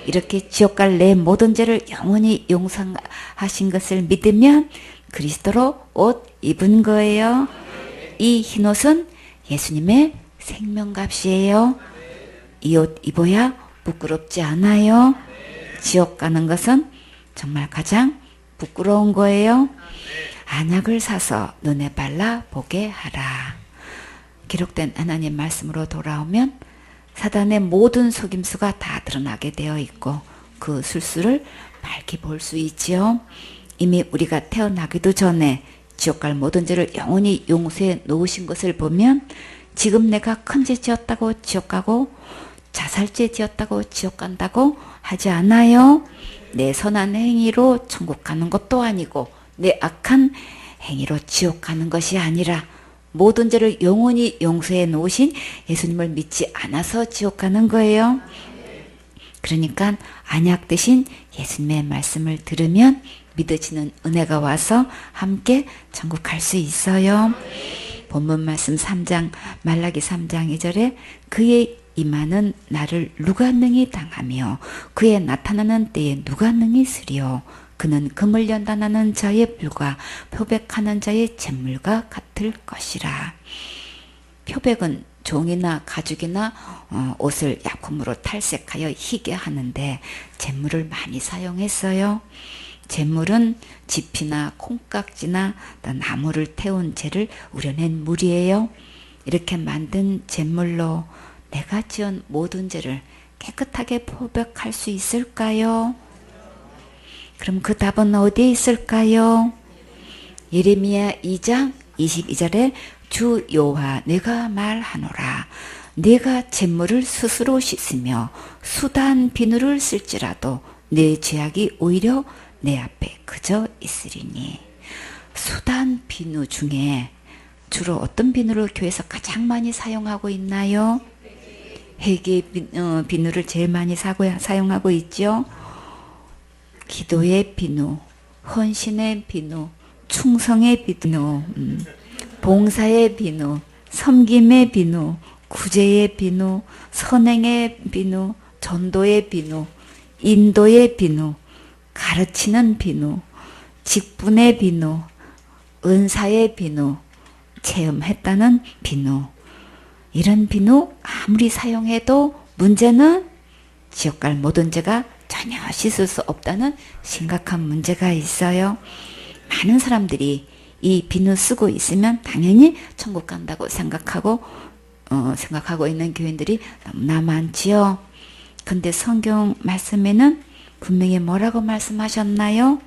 이렇게 지옥 갈 내 모든 죄를 영원히 용서하신 것을 믿으면 그리스도로 옷 입은 거예요. 이 흰옷은 예수님의 생명값이에요. 이 옷 입어야 부끄럽지 않아요. 지옥 가는 것은 정말 가장 부끄러운 거예요. 안약을 사서 눈에 발라 보게 하라. 기록된 하나님 말씀으로 돌아오면 사단의 모든 속임수가 다 드러나게 되어 있고 그 술수를 밝히 볼 수 있지요. 이미 우리가 태어나기도 전에 지옥 갈 모든 죄를 영원히 용서해 놓으신 것을 보면 지금 내가 큰 죄 지었다고 지옥 가고 자살죄 지었다고 지옥 간다고 하지 않아요. 내 선한 행위로 천국 가는 것도 아니고 내 악한 행위로 지옥 가는 것이 아니라 모든 죄를 영원히 용서해 놓으신 예수님을 믿지 않아서 지옥 가는 거예요. 그러니까 안약 대신 예수님의 말씀을 들으면 믿어지는 은혜가 와서 함께 천국 갈 수 있어요. 본문 말씀 3장 말라기 3장 2절에 그의 임하는 나를 누가 능히 당하며 그의 나타나는 때에 누가 능히 쓰리오. 그는 금을 연단하는 자의 불과 표백하는 자의 잿물과 같을 것이라. 표백은 종이나 가죽이나 옷을 약품으로 탈색하여 희게 하는데 잿물을 많이 사용했어요. 잿물은 지피나 콩깍지나 나무를 태운 재를 우려낸 물이에요. 이렇게 만든 잿물로 내가 지은 모든 죄를 깨끗하게 포백할 수 있을까요? 그럼 그 답은 어디에 있을까요? 예레미야 2장 22절에 주 여호와 내가 말하노라. 내가 잿물을 스스로 씻으며 수단 비누를 쓸지라도 내 죄악이 오히려 내 앞에 그저 있으리니. 수단 비누 중에 주로 어떤 비누를 교회에서 가장 많이 사용하고 있나요? 회개 비누를 제일 많이 사용하고 있죠. 기도의 비누, 헌신의 비누, 충성의 비누, 봉사의 비누, 섬김의 비누, 구제의 비누, 선행의 비누, 전도의 비누, 인도의 비누, 가르치는 비누, 직분의 비누, 은사의 비누, 체험했다는 비누. 이런 비누 아무리 사용해도 문제는 지옥 갈 모든 죄가 전혀 씻을 수 없다는 심각한 문제가 있어요. 많은 사람들이 이 비누 쓰고 있으면 당연히 천국 간다고 생각하고 있는 교인들이 너무나 많지요. 근데 성경 말씀에는 분명히 뭐라고 말씀하셨나요?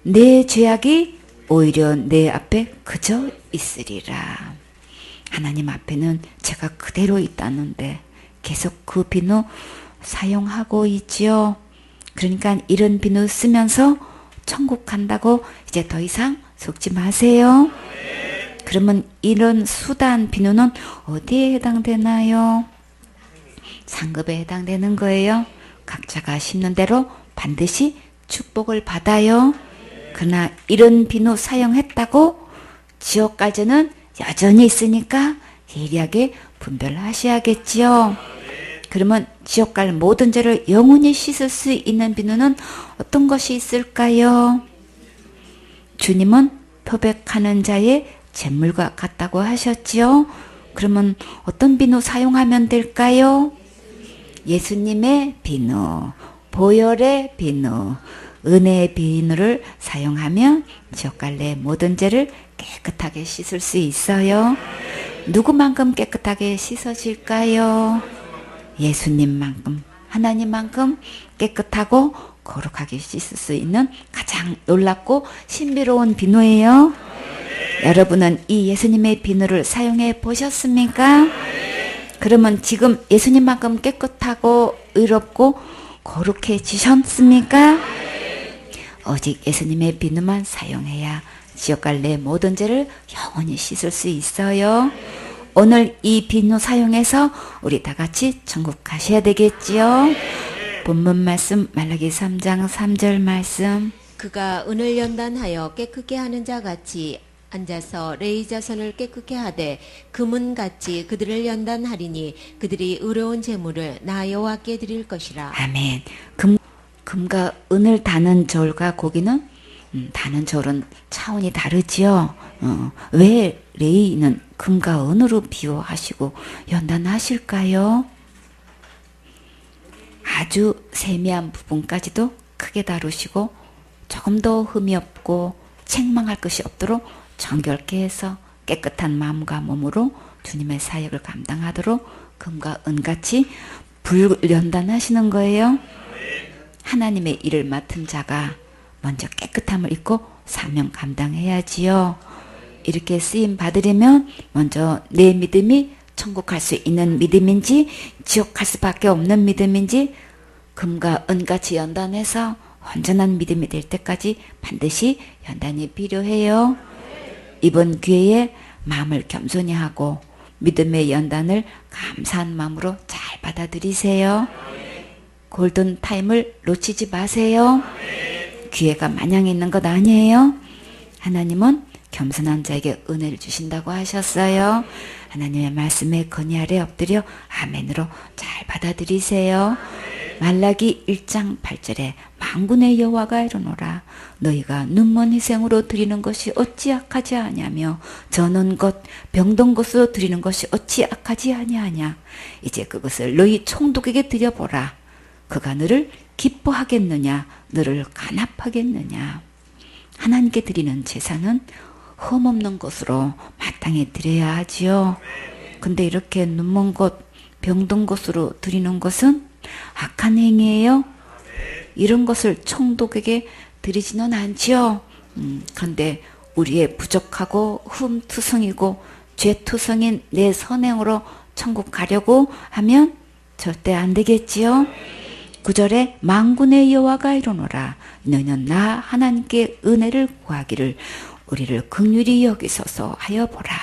내 죄악이 오히려 내 앞에 그저 있으리라. 하나님 앞에는 제가 그대로 있다는데 계속 그 비누 사용하고 있지요. 그러니까 이런 비누 쓰면서 천국 간다고 이제 더 이상 속지 마세요. 그러면 이런 수단 비누는 어디에 해당되나요? 상급에 해당되는 거예요. 각자가 심는 대로 반드시 축복을 받아요. 그러나 이런 비누 사용했다고 지옥 갈 죄는 여전히 있으니까 예리하게 분별하셔야겠지요. 그러면 지옥 갈 모든 죄를 영원히 씻을 수 있는 비누는 어떤 것이 있을까요? 주님은 표백하는 자의 잿물과 같다고 하셨지요. 그러면 어떤 비누 사용하면 될까요? 예수님의 비누, 보혈의 비누, 은혜의 비누를 사용하면 지옥 갈 내 모든 죄를 깨끗하게 씻을 수 있어요. 누구만큼 깨끗하게 씻어질까요? 예수님만큼 하나님만큼 깨끗하고 거룩하게 씻을 수 있는 가장 놀랍고 신비로운 비누예요. 여러분은 이 예수님의 비누를 사용해 보셨습니까? 그러면 지금 예수님만큼 깨끗하고 의롭고 거룩해지셨습니까? 오직 예수님의 비누만 사용해야 지옥 갈 내 모든 죄를 영원히 씻을 수 있어요. 오늘 이 비누 사용해서 우리 다 같이 천국 가셔야 되겠지요. 본문 말씀 말라기 3장 3절 말씀. 그가 은을 연단하여 깨끗게 하는 자 같이 앉아서 레위 자손을 깨끗게 하되 금은같이 그들을 연단하리니 그들이 의로운 제물을 나 여호와께 드릴 것이라. 아멘. 금과 은을 다는 저울과 고기는 다는 저울은 차원이 다르지요. 왜 레위는 금과 은으로 비유하시고 연단하실까요? 아주 세미한 부분까지도 크게 다루시고 조금 더 흠이 없고 책망할 것이 없도록 정결케 해서 깨끗한 마음과 몸으로 주님의 사역을 감당하도록 금과 은같이 불연단하시는 거예요. 하나님의 일을 맡은 자가 먼저 깨끗함을 입고 사명 감당해야지요. 이렇게 쓰임 받으려면 먼저 내 믿음이 천국 갈 수 있는 믿음인지 지옥 갈 수밖에 없는 믿음인지 금과 은같이 연단해서 온전한 믿음이 될 때까지 반드시 연단이 필요해요. 이번 기회에 마음을 겸손히 하고 믿음의 연단을 감사한 마음으로 잘 받아들이세요. 골든 타임을 놓치지 마세요. 기회가 마냥 있는 것 아니에요. 하나님은 겸손한 자에게 은혜를 주신다고 하셨어요. 하나님의 말씀에 건의 아래 엎드려 아멘으로 잘 받아들이세요. 말라기 1장 8절에 만군의 여호와가 이르노라 너희가 눈먼 희생으로 드리는 것이 어찌 악하지 아니하며 저는 것 병든 것으로 드리는 것이 어찌 악하지 아니하냐. 이제 그것을 너희 총독에게 드려보라. 그가 너를 기뻐하겠느냐 너를 간합하겠느냐. 하나님께 드리는 제사는 흠없는 것으로 마땅히 드려야 하지요. 근데 이렇게 눈먼 것 병든 것으로 드리는 것은 악한 행위예요. 이런 것을 총독에게 드리지는 않지요. 그런데 우리의 부족하고 흠투성이고 죄투성인 내 선행으로 천국 가려고 하면 절대 안 되겠지요. 9절에 만군의 여호와가 이르노라 너희는 나 하나님께 은혜를 구하기를 우리를 긍휼히 여기소서 하여 보라.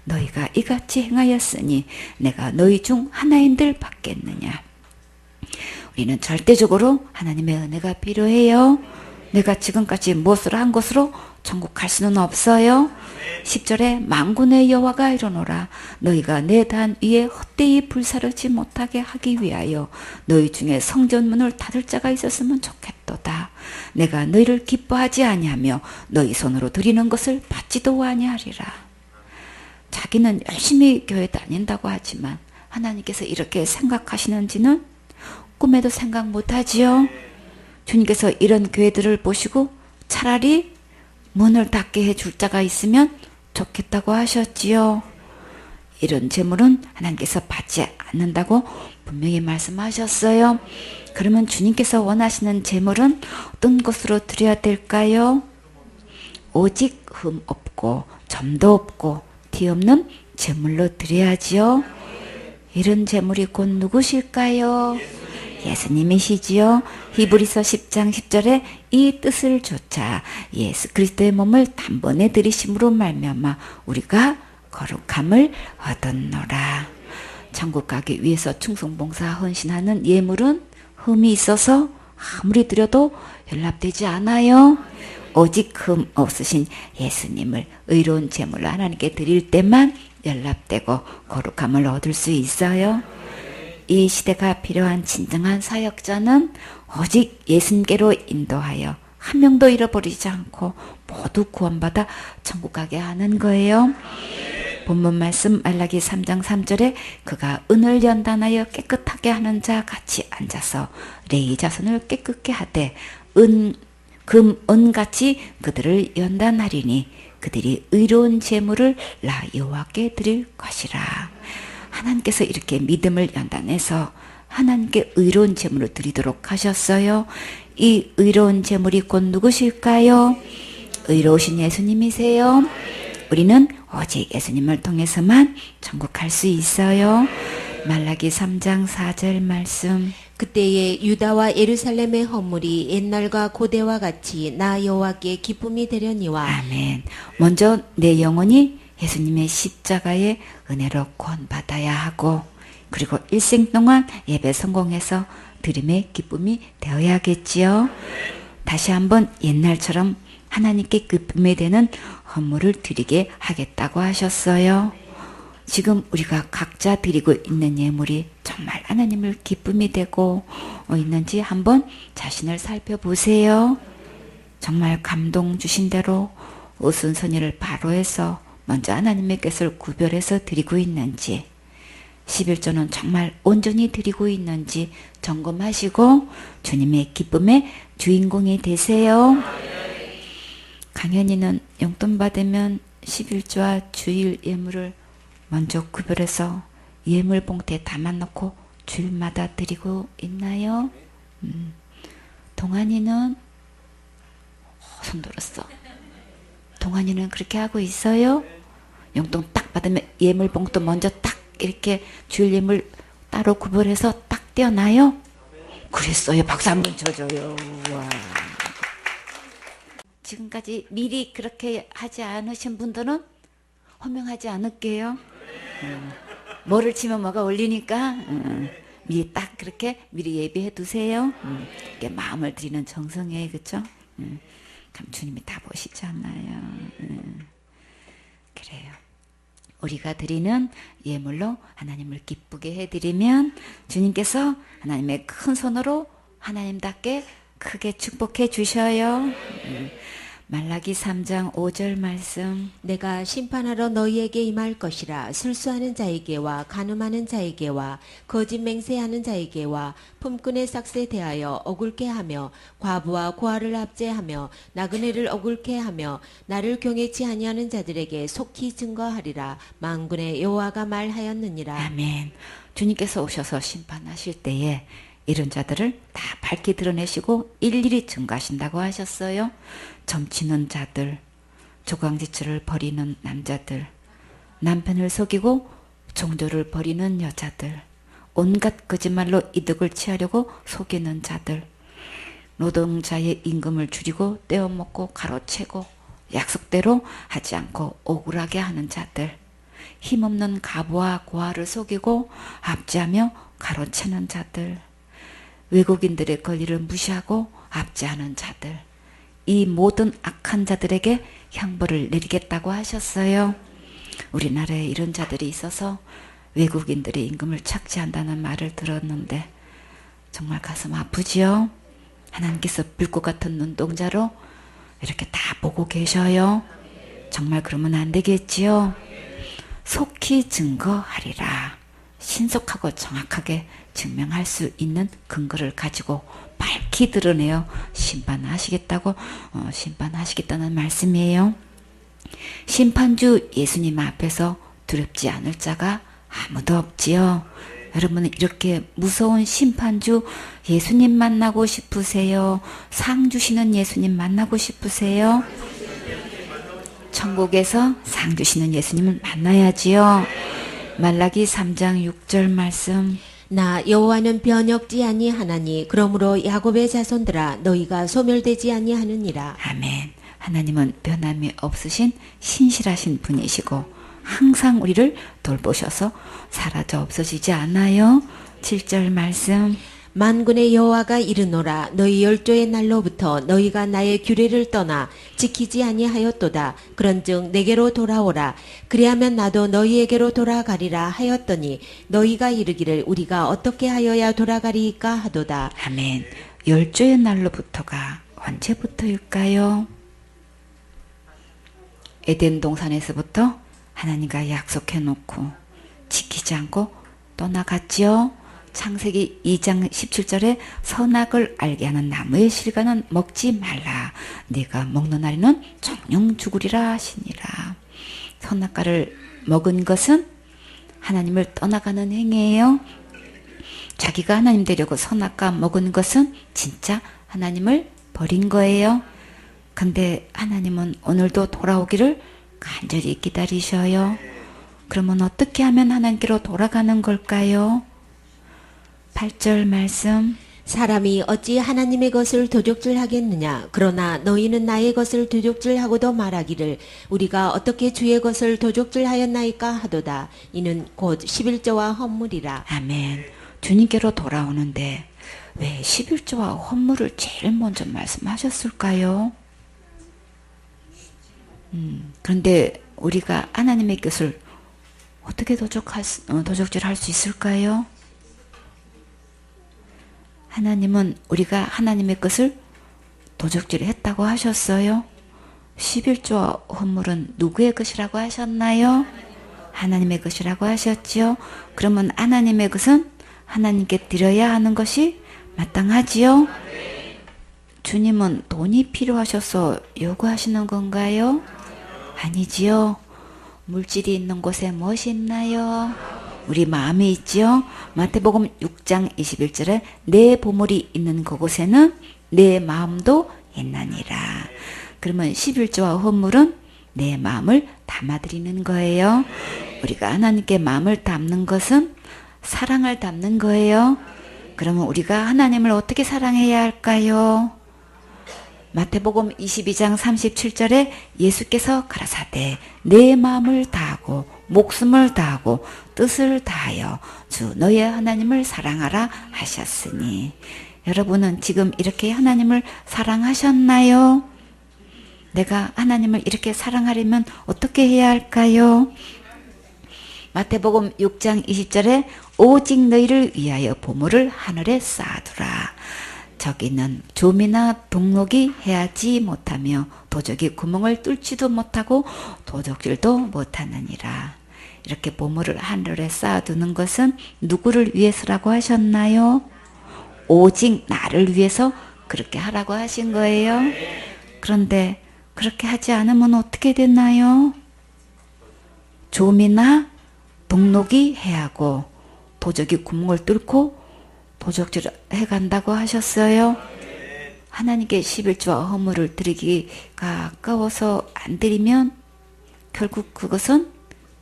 너희가 이같이 행하였으니 내가 너희 중 하나인들 받겠느냐. 우리는 절대적으로 하나님의 은혜가 필요해요. 내가 지금까지 무엇을 한 것으로 천국 갈 수는 없어요. 10절에 만군의 여호와가 이르노라 너희가 내 단 위에 헛되이 불사르지 못하게 하기 위하여 너희 중에 성전문을 닫을 자가 있었으면 좋겠도다. 내가 너희를 기뻐하지 아니하며 너희 손으로 드리는 것을 받지도 아니하리라. 자기는 열심히 교회 다닌다고 하지만 하나님께서 이렇게 생각하시는지는 꿈에도 생각 못하지요. 주님께서 이런 교회들을 보시고 차라리 문을 닫게 해줄 자가 있으면 좋겠다고 하셨지요. 이런 재물은 하나님께서 받지 않는다고 분명히 말씀하셨어요. 그러면 주님께서 원하시는 재물은 어떤 것으로 드려야 될까요? 오직 흠 없고 점도 없고 티 없는 재물로 드려야지요. 이런 재물이 곧 누구실까요? 예수님이시지요. 히브리서 10장 10절에 이 뜻을 조차 예수 그리스도의 몸을 단번에 들이심으로 말미암아 우리가 거룩함을 얻었노라. 천국 가기 위해서 충성봉사 헌신하는 예물은 흠이 있어서 아무리 드려도 연락되지 않아요. 오직 흠 없으신 예수님을 의로운 제물로 하나님께 드릴 때만 연락되고 거룩함을 얻을 수 있어요. 이 시대가 필요한 진정한 사역자는 오직 예수님께로 인도하여 한 명도 잃어버리지 않고 모두 구원받아 천국 가게 하는 거예요. 본문 말씀 말라기 3장 3절에 그가 은을 연단하여 깨끗하게 하는 자 같이 앉아서 레위 자손을 깨끗게 하되 금, 은같이 그들을 연단하리니 그들이 의로운 제물을 나 여호와께 드릴 것이라. 하나님께서 이렇게 믿음을 연단해서 하나님께 의로운 제물을 드리도록 하셨어요. 이 의로운 제물이 곧 누구실까요? 의로우신 예수님이세요. 우리는 오직 예수님을 통해서만 천국 갈 수 있어요. 말라기 3장 4절 말씀. 그때에 유다와 예루살렘의 허물이 옛날과 고대와 같이 나 여호와께 기쁨이 되려니와. 아멘. 먼저 내 영혼이 예수님의 십자가의 은혜로 구원받아야 하고, 그리고 일생 동안 예배 성공해서 드림의 기쁨이 되어야겠지요. 다시 한번 옛날처럼 하나님께 기쁨이 되는 헌물을 드리게 하겠다고 하셨어요. 지금 우리가 각자 드리고 있는 예물이 정말 하나님을 기쁨이 되고 있는지 한번 자신을 살펴보세요. 정말 감동 주신 대로 우선순위를 바로 해서 먼저 하나님의 것을 구별해서 드리고 있는지, 11조는 정말 온전히 드리고 있는지 점검하시고 주님의 기쁨의 주인공이 되세요. 강연이는 용돈 받으면 11조와 주일 예물을 먼저 구별해서 예물 봉투에 담아놓고 주일마다 드리고 있나요? 동안이는 손 들었어. 동안이는 그렇게 하고 있어요? 용돈 딱 받으면 예물 봉투 먼저 딱 이렇게 주일 예물 따로 구별해서 딱 떼어놔요? 그랬어요. 박수 한번 쳐줘요. 와. 지금까지 미리 그렇게 하지 않으신 분들은 호명하지 않을게요. 뭐를 치면 뭐가 올리니까 미리 딱 그렇게 미리 예비해 두세요. 이게 마음을 드리는 정성이에요. 그렇죠? 그럼 주님이 다 보시잖아요. 그래요. 우리가 드리는 예물로 하나님을 기쁘게 해드리면 주님께서 하나님의 큰 손으로 하나님답게 크게 축복해 주셔요. 말라기 3장 5절 말씀. 내가 심판하러 너희에게 임할 것이라. 술수하는 자에게와 간음하는 자에게와 거짓 맹세하는 자에게와 품꾼의 삭스에 대하여 억울케 하며 과부와 고아를 압제하며 나그네를 억울케 하며 나를 경외치 아니하는 자들에게 속히 증거하리라. 만군의 여호와가 말하였느니라. 아멘. 주님께서 오셔서 심판하실 때에 이런 자들을 다 밝히 드러내시고 일일이 증거하신다고 하셨어요. 점치는 자들, 조강지처를 버리는 남자들, 남편을 속이고 종조를 버리는 여자들, 온갖 거짓말로 이득을 취하려고 속이는 자들, 노동자의 임금을 줄이고 떼어먹고 가로채고 약속대로 하지 않고 억울하게 하는 자들, 힘없는 가부와 고아를 속이고 압제하며 가로채는 자들, 외국인들의 권리를 무시하고 압제하는 자들, 이 모든 악한 자들에게 형벌을 내리겠다고 하셨어요. 우리나라에 이런 자들이 있어서 외국인들이 임금을 착취한다는 말을 들었는데 정말 가슴 아프지요. 하나님께서 불꽃 같은 눈동자로 이렇게 다 보고 계셔요. 정말 그러면 안 되겠지요. 속히 증거하리라. 신속하고 정확하게 증명할 수 있는 근거를 가지고 밝히 드러내어 심판하시겠다는 말씀이에요. 심판주 예수님 앞에서 두렵지 않을 자가 아무도 없지요. 여러분은 이렇게 무서운 심판주 예수님 만나고 싶으세요? 상 주시는 예수님 만나고 싶으세요? 천국에서 상 주시는 예수님을 만나야지요. 말라기 3장 6절 말씀. 나 여호와는 변혁지 아니하나니 그러므로 야곱의 자손들아 너희가 소멸되지 아니하느니라. 아멘. 하나님은 변함이 없으신 신실하신 분이시고 항상 우리를 돌보셔서 사라져 없어지지 않아요. 7절 말씀. 만군의 여호와가 이르노라. 너희 열조의 날로부터 너희가 나의 규례를 떠나 지키지 아니하였도다. 그런즉 내게로 돌아오라. 그리하면 나도 너희에게로 돌아가리라 하였더니 너희가 이르기를 우리가 어떻게 하여야 돌아가리이까 하도다. 아멘. 열조의 날로부터가 언제부터일까요? 에덴 동산에서부터 하나님과 약속해놓고 지키지 않고 떠나갔지요. 창세기 2장 17절에 선악을 알게 하는 나무의 실과는 먹지 말라. 네가 먹는 날에는 정령 죽으리라 하시니라. 선악과를 먹은 것은 하나님을 떠나가는 행위예요. 자기가 하나님 되려고 선악과 먹은 것은 진짜 하나님을 버린 거예요. 근데 하나님은 오늘도 돌아오기를 간절히 기다리셔요. 그러면 어떻게 하면 하나님께로 돌아가는 걸까요? 8절 말씀. 사람이 어찌 하나님의 것을 도적질하겠느냐. 그러나 너희는 나의 것을 도적질하고도 말하기를 우리가 어떻게 주의 것을 도적질하였나이까 하도다. 이는 곧 11조와 헌물이라. 아멘. 주님께로 돌아오는데 왜 11조와 헌물을 제일 먼저 말씀하셨을까요? 그런데 우리가 하나님의 것을 어떻게 도적질할 수 있을까요? 하나님은 우리가 하나님의 것을 도적질했다고 하셨어요. 11조와 헌물은 누구의 것이라고 하셨나요? 하나님의 것이라고 하셨지요. 그러면 하나님의 것은 하나님께 드려야 하는 것이 마땅하지요. 주님은 돈이 필요하셔서 요구하시는 건가요? 아니지요. 물질이 있는 곳에 무엇이 있나요? 우리 마음이 있지요. 마태복음 6장 21절에 내 보물이 있는 그곳에는 내 마음도 있나니라. 그러면 11조와 헌물은 내 마음을 담아드리는 거예요. 우리가 하나님께 마음을 담는 것은 사랑을 담는 거예요. 그러면 우리가 하나님을 어떻게 사랑해야 할까요? 마태복음 22장 37절에 예수께서 가라사대 내 마음을 다하고 목숨을 다하고 뜻을 다하여 주 너의 하나님을 사랑하라 하셨으니, 여러분은 지금 이렇게 하나님을 사랑하셨나요? 내가 하나님을 이렇게 사랑하려면 어떻게 해야 할까요? 마태복음 6장 20절에 오직 너희를 위하여 보물을 하늘에 쌓아두라. 저기는 좀이나 동록이 해하지 못하며 도적이 구멍을 뚫지도 못하고 도적질도 못하느니라. 이렇게 보물을 하늘에 쌓아두는 것은 누구를 위해서라고 하셨나요? 오직 나를 위해서 그렇게 하라고 하신 거예요. 그런데 그렇게 하지 않으면 어떻게 되나요? 좀이나 동록이 해하고 도적이 구멍을 뚫고 도적질을 해간다고 하셨어요. 하나님께 11조와 헌물을 드리기가 아까워서 안 드리면 결국 그것은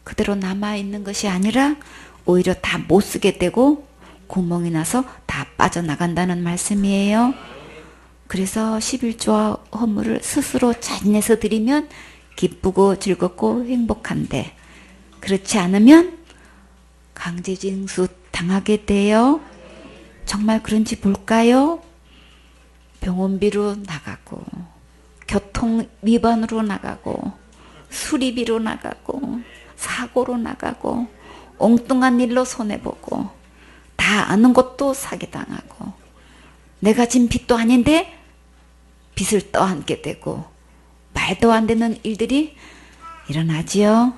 그대로 남아있는 것이 아니라 오히려 다 못쓰게 되고 구멍이 나서 다 빠져나간다는 말씀이에요. 그래서 11조와 헌물을 스스로 자진해서 드리면 기쁘고 즐겁고 행복한데, 그렇지 않으면 강제징수 당하게 돼요. 정말 그런지 볼까요? 병원비로 나가고 교통 위반으로 나가고 수리비로 나가고 사고로 나가고 엉뚱한 일로 손해보고 다 아는 것도 사기당하고 내가 진 빚도 아닌데 빚을 떠안게 되고 말도 안 되는 일들이 일어나지요.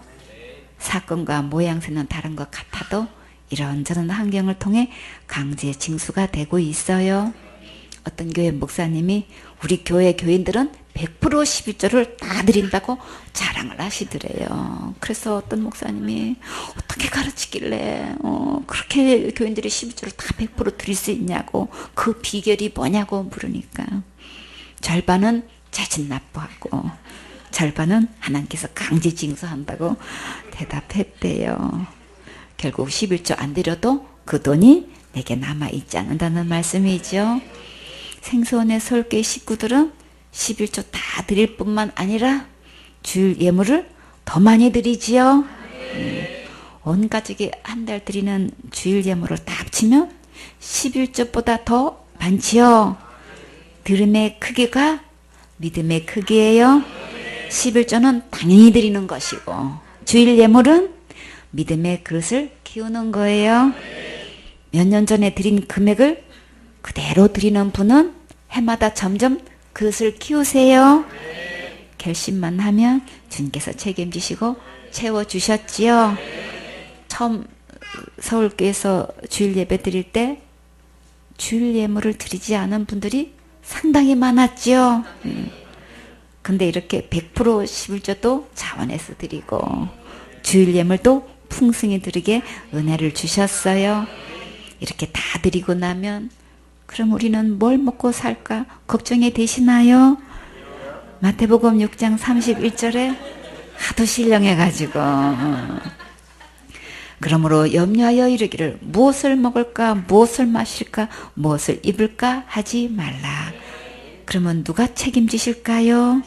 사건과 모양새는 다른 것 같아도 이런저런 환경을 통해 강제 징수가 되고 있어요. 어떤 교회 목사님이 우리 교회 교인들은 100% 11조를 다 드린다고 자랑을 하시더래요. 그래서 어떤 목사님이 어떻게 가르치길래 그렇게 교인들이 11조를 다 100% 드릴 수 있냐고, 그 비결이 뭐냐고 물으니까 절반은 자진 납부하고 절반은 하나님께서 강제 징수한다고 대답했대요. 결국 11조 안 드려도 그 돈이 내게 남아있지 않는다는 말씀이죠. 생수원의 서울교회 식구들은 11조 다 드릴 뿐만 아니라 주일 예물을 더 많이 드리지요. 온 가족이 한 달 드리는 주일 예물을 다 합치면 11조보다 더 많지요. 들음의 크기가 믿음의 크기예요. 11조는 당연히 드리는 것이고 주일 예물은 믿음의 그릇을 키우는 거예요. 몇 년 전에 드린 금액을 그대로 드리는 분은 해마다 점점 그릇을 키우세요. 결심만 하면 주님께서 책임지시고 채워주셨지요. 처음 서울교회에서 주일 예배 드릴 때 주일 예물을 드리지 않은 분들이 상당히 많았지요. 근데 이렇게 100% 11조도 자원해서 드리고 주일 예물도 풍성히 드리게 은혜를 주셨어요. 이렇게 다 드리고 나면 그럼 우리는 뭘 먹고 살까 걱정이 되시나요? 마태복음 6장 31절에 하도 신령해가지고 그러므로 염려하여 이르기를 무엇을 먹을까 무엇을 마실까 무엇을 입을까 하지 말라. 그러면 누가 책임지실까요?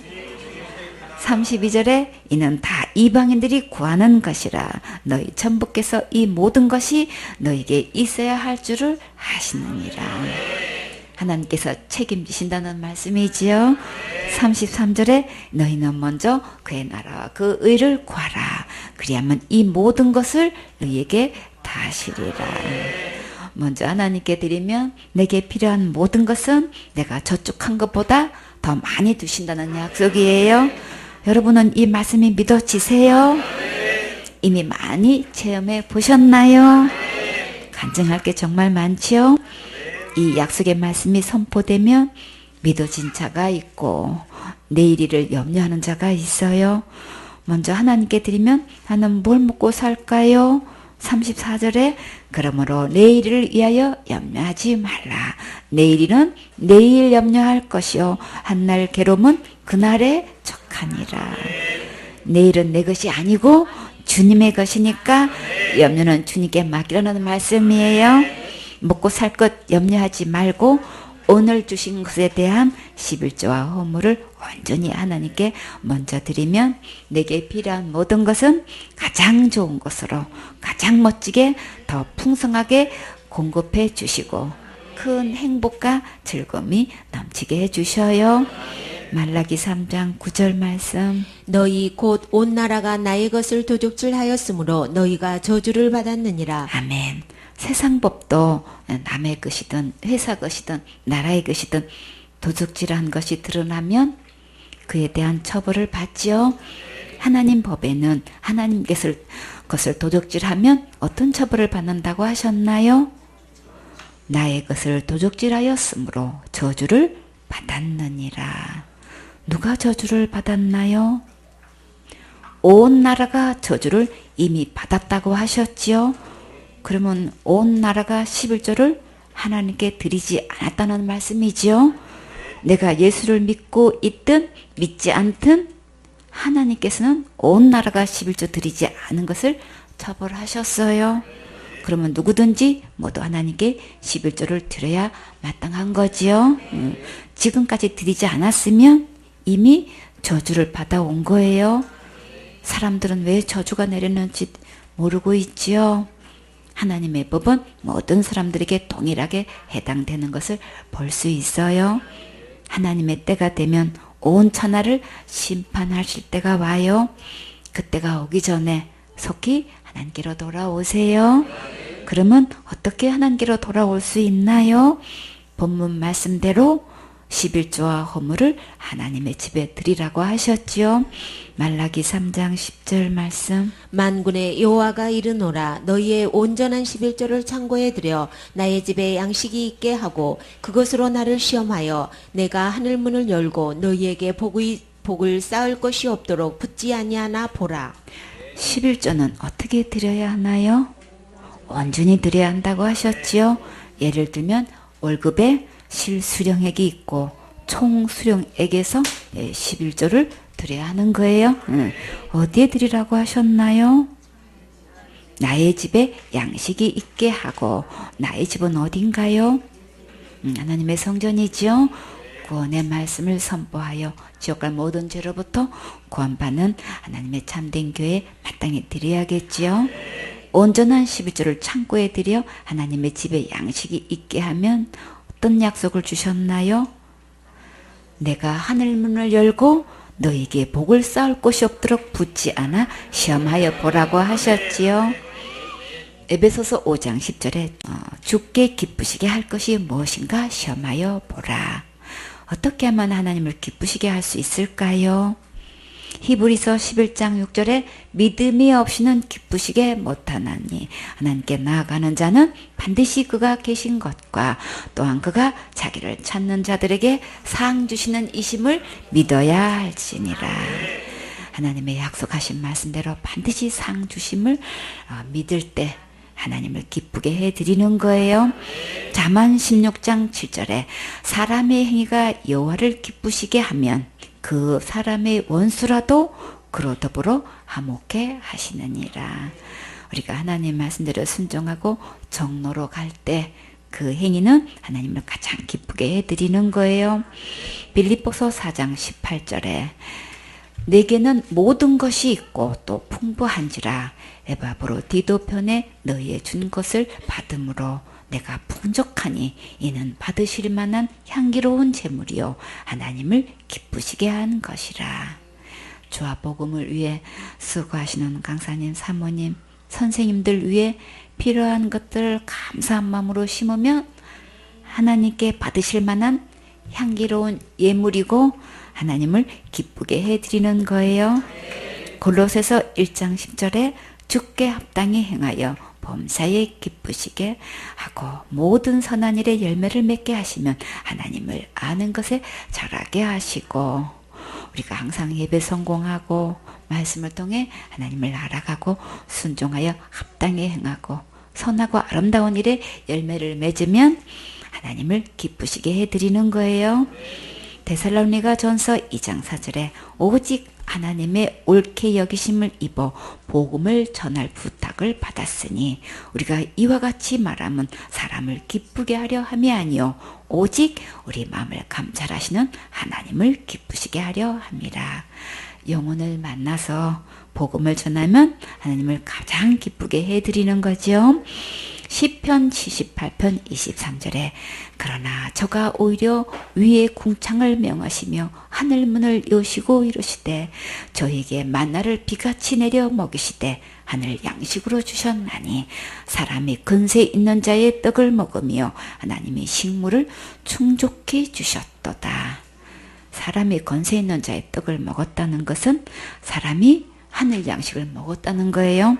32절에 이는 다 이방인들이 구하는 것이라 너희 천부께서 이 모든 것이 너에게 있어야 할 줄을 아시느니라. 하나님께서 책임지신다는 말씀이지요. 33절에 너희는 먼저 그의 나라와 그 의를 구하라. 그리하면 이 모든 것을 너희에게 다 하시리라. 먼저 하나님께 드리면 내게 필요한 모든 것은 내가 저축한 것보다 더 많이 두신다는 약속이에요. 여러분은 이 말씀이 믿어지세요? 이미 많이 체험해 보셨나요? 간증할 게 정말 많지요? 이 약속의 말씀이 선포되면 믿어진 자가 있고 내일 일을 염려하는 자가 있어요. 먼저 하나님께 드리면 나는 뭘 먹고 살까요? 34절에 그러므로 내일을 위하여 염려하지 말라. 내일은 내일 염려할 것이요 한날 괴로움은 그날에 족하니라. 내일은 내 것이 아니고 주님의 것이니까 염려는 주님께 맡기라는 말씀이에요. 먹고 살 것 염려하지 말고 오늘 주신 것에 대한 11조와 허물을 온전히 하나님께 먼저 드리면 내게 필요한 모든 것은 가장 좋은 것으로 가장 멋지게 더 풍성하게 공급해 주시고 큰 행복과 즐거움이 넘치게 해주셔요. 말라기 3장 9절 말씀. 너희 곧 온 나라가 나의 것을 도둑질하였으므로 너희가 저주를 받았느니라. 아멘. 세상 법도 남의 것이든 회사 것이든 나라의 것이든 도둑질한 것이 드러나면 그에 대한 처벌을 받지요. 하나님 법에는 하나님 것을 도둑질하면 어떤 처벌을 받는다고 하셨나요? 나의 것을 도둑질하였으므로 저주를 받았느니라. 누가 저주를 받았나요? 온 나라가 저주를 이미 받았다고 하셨지요. 그러면 온 나라가 11조를 하나님께 드리지 않았다는 말씀이지요. 내가 예수를 믿고 있든 믿지 않든 하나님께서는 온 나라가 11조 드리지 않은 것을 처벌하셨어요. 그러면 누구든지 모두 하나님께 11조를 드려야 마땅한 거지요. 지금까지 드리지 않았으면 이미 저주를 받아온 거예요. 사람들은 왜 저주가 내렸는지 모르고 있지요. 하나님의 법은 모든 사람들에게 동일하게 해당되는 것을 볼 수 있어요. 하나님의 때가 되면 온 천하를 심판하실 때가 와요. 그때가 오기 전에 속히 하나님께로 돌아오세요. 그러면 어떻게 하나님께로 돌아올 수 있나요? 본문 말씀대로 11조와 허물을 하나님의 집에 드리라고 하셨지요. 말라기 3장 10절 말씀. 만군의 여호와가 이르노라. 너희의 온전한 11조를 창고에 들여 나의 집에 양식이 있게 하고 그것으로 나를 시험하여 내가 하늘문을 열고 너희에게 복을 쌓을 것이 없도록 붙지 아니하나 보라. 11조는 어떻게 드려야 하나요? 온전히 드려야 한다고 하셨지요. 예를 들면 월급에 실수령액이 있고 총 수령액에서 11조를 드려야 하는 거예요. 어디에 드리라고 하셨나요? 나의 집에 양식이 있게 하고 나의 집은 어딘가요? 하나님의 성전이지요. 구원의 말씀을 선포하여 지옥갈 모든 죄로부터 구원받는 하나님의 참된 교회에 마땅히 드려야겠지요. 온전한 11조를 창고에 들여 하나님의 집에 양식이 있게 하면 어떤 약속을 주셨나요? 내가 하늘문을 열고 너에게 복을 쌓을 곳이 없도록 붙지 않아 시험하여 보라고 하셨지요. 에베소서 5장 10절에 주께 기쁘시게 할 것이 무엇인가 시험하여 보라. 어떻게 하면 하나님을 기쁘시게 할 수 있을까요? 히브리서 11장 6절에 믿음이 없이는 기쁘시게 못하나니 하나님께 나아가는 자는 반드시 그가 계신 것과 또한 그가 자기를 찾는 자들에게 상 주시는 이심을 믿어야 할지니라. 하나님의 약속하신 말씀대로 반드시 상 주심을 믿을 때 하나님을 기쁘게 해드리는 거예요. 잠언 16장 7절에 사람의 행위가 여호와를 기쁘시게 하면 그 사람의 원수라도 그로 더불어 화목해 하시느니라. 우리가 하나님 말씀대로 순종하고 정로로 갈 때 그 행위는 하나님을 가장 기쁘게 해드리는 거예요. 빌립보서 4장 18절에 내게는 모든 것이 있고 또 풍부한지라 에바브로디도편에 너희에 준 것을 받음으로 내가 풍족하니 이는 받으실 만한 향기로운 제물이요 하나님을 기쁘시게 한 것이라. 주와 복음을 위해 수고하시는 강사님, 사모님, 선생님들 위해 필요한 것들을 감사한 마음으로 심으면 하나님께 받으실 만한 향기로운 예물이고 하나님을 기쁘게 해드리는 거예요. 골로새서 1장 10절에 주께 합당히 행하여 범사에 기쁘시게 하고 모든 선한 일에 열매를 맺게 하시면 하나님을 아는 것에 자라게 하시고 우리가 항상 예배 성공하고 말씀을 통해 하나님을 알아가고 순종하여 합당히 행하고 선하고 아름다운 일에 열매를 맺으면 하나님을 기쁘시게 해드리는 거예요. 데살로니가 전서 2장 4절에 오직 하나님의 옳게 여기심을 입어 복음을 전할 부탁을 받았으니 우리가 이와 같이 말하면 사람을 기쁘게 하려 함이 아니요 오직 우리 마음을 감찰하시는 하나님을 기쁘시게 하려 함이라. 영혼을 만나서 복음을 전하면 하나님을 가장 기쁘게 해드리는 거죠. 시편 78편 23절에 그러나 저가 오히려 위에 궁창을 명하시며 하늘문을 여시고 이르시되 저에게 만나를 비같이 내려 먹이시되 하늘 양식으로 주셨나니 사람이 근세 있는 자의 떡을 먹으며 하나님이 식물을 충족히 주셨도다. 사람이 건세 있는 자의 떡을 먹었다는 것은 사람이 하늘 양식을 먹었다는 거예요.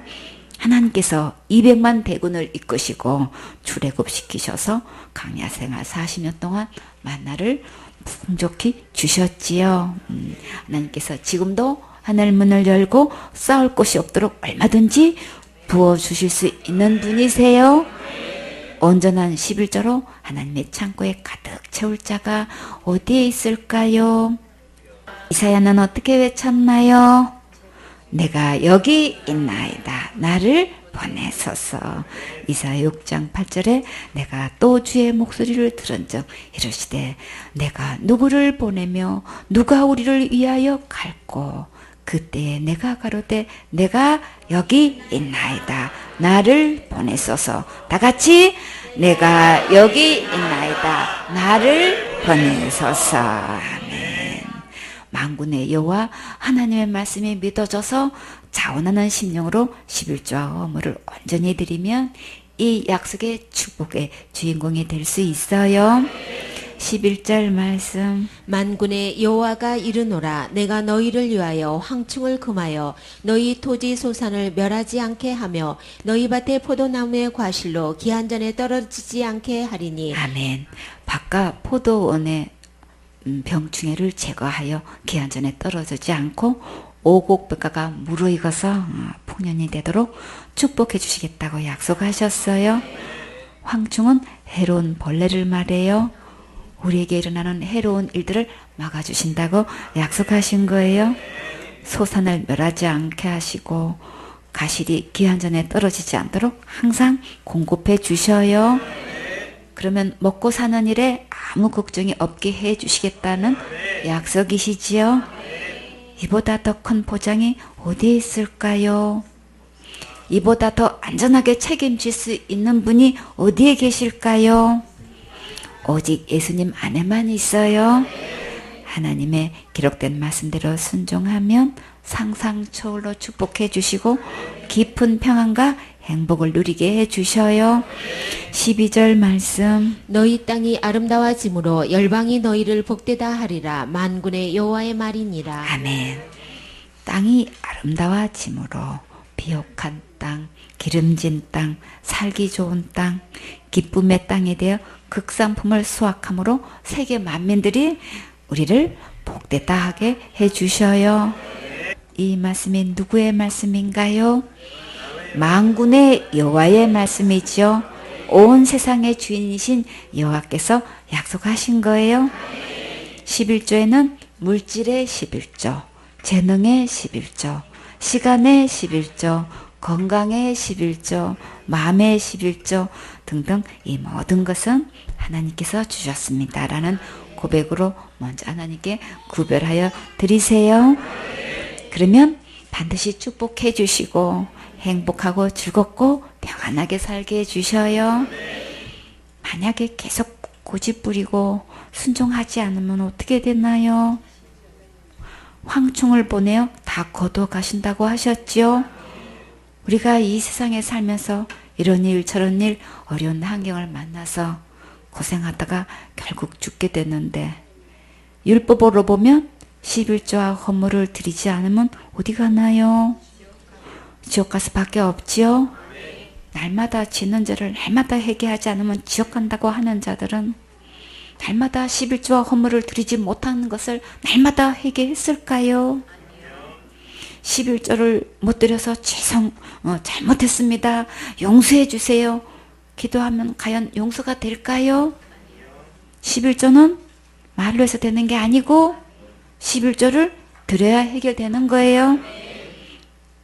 하나님께서 200만 대군을 이끄시고 출애굽시키셔서 광야 생활 40년 동안 만나를 풍족히 주셨지요. 하나님께서 지금도 하늘 문을 열고 싸울 곳이 없도록 얼마든지 부어주실 수 있는 분이세요. 온전한 11조로 하나님의 창고에 가득 채울 자가 어디에 있을까요? 이사야는 어떻게 외쳤나요? 내가 여기 있나이다. 나를 보내소서. 이사야 6장 8절에 내가 또 주의 목소리를 들은즉 이르시되 내가 누구를 보내며 누가 우리를 위하여 갈고 그때에 내가 가로되 내가 여기 있나이다. 나를 보내소서. 다 같이 내가 여기 있나이다. 나를 보내소서. 아멘. 만군의 여호와 하나님의 말씀이 믿어져서 자원하는 심령으로 11조와 허물을 온전히 드리면 이 약속의 축복의 주인공이 될 수 있어요. 11절 말씀. 만군의 여호와가 이르노라 내가 너희를 위하여 황충을 금하여 너희 토지 소산을 멸하지 않게 하며 너희 밭의 포도나무의 과실로 기한전에 떨어지지 않게 하리니. 아멘. 밭과 포도원의 병충해를 제거하여 기한전에 떨어지지 않고 오곡백과가 무르익어서 풍년이 되도록 축복해 주시겠다고 약속하셨어요. 황충은 해로운 벌레를 말해요. 우리에게 일어나는 해로운 일들을 막아주신다고 약속하신 거예요. 소산을 멸하지 않게 하시고 가실이 기한전에 떨어지지 않도록 항상 공급해 주셔요. 그러면 먹고 사는 일에 아무 걱정이 없게 해 주시겠다는 약속이시지요. 이보다 더 큰 보장이 어디에 있을까요? 이보다 더 안전하게 책임질 수 있는 분이 어디에 계실까요? 오직 예수님 안에만 있어요. 하나님의 기록된 말씀대로 순종하면 상상 초월로 축복해 주시고 깊은 평안과 행복을 누리게 해 주셔요. 12절 말씀. 너희 땅이 아름다워짐으로 열방이 너희를 복되다 하리라. 만군의 여호와의 말이니라. 아멘. 땅이 아름다워짐으로 비옥한 땅, 기름진 땅, 살기 좋은 땅, 기쁨의 땅에 대해 극상품을 수확함으로 세계 만민들이 우리를 복되다 하게 해주셔요. 이 말씀이 누구의 말씀인가요? 만군의 여호와의 말씀이죠. 온 세상의 주인이신 여호와께서 약속하신 거예요. 11조에는 물질의 11조, 재능의 11조, 시간의 11조, 건강의 11조, 마음의 11조 등등 이 모든 것은 하나님께서 주셨습니다. 라는 고백으로 먼저 하나님께 구별하여 드리세요. 그러면 반드시 축복해 주시고 행복하고 즐겁고 평안하게 살게 해주셔요. 만약에 계속 고집부리고 순종하지 않으면 어떻게 되나요? 황충을 보내어 다 거둬 가신다고 하셨지요. 우리가 이 세상에 살면서 이런 일 저런 일 어려운 환경을 만나서 고생하다가 결국 죽게 되는데 율법으로 보면 11조와 헌물을 드리지 않으면 어디 가나요? 지옥 갈 수밖에 없지요. 날마다 지는 죄를 날마다 회개하지 않으면 지옥 간다고 하는 자들은 날마다 11조와 헌물을 드리지 못하는 것을 날마다 회개했을까요? 11조를 못 드려서 잘못했습니다. 용서해 주세요. 기도하면 과연 용서가 될까요? 11조는 말로 해서 되는 게 아니고 11조를 드려야 해결되는 거예요.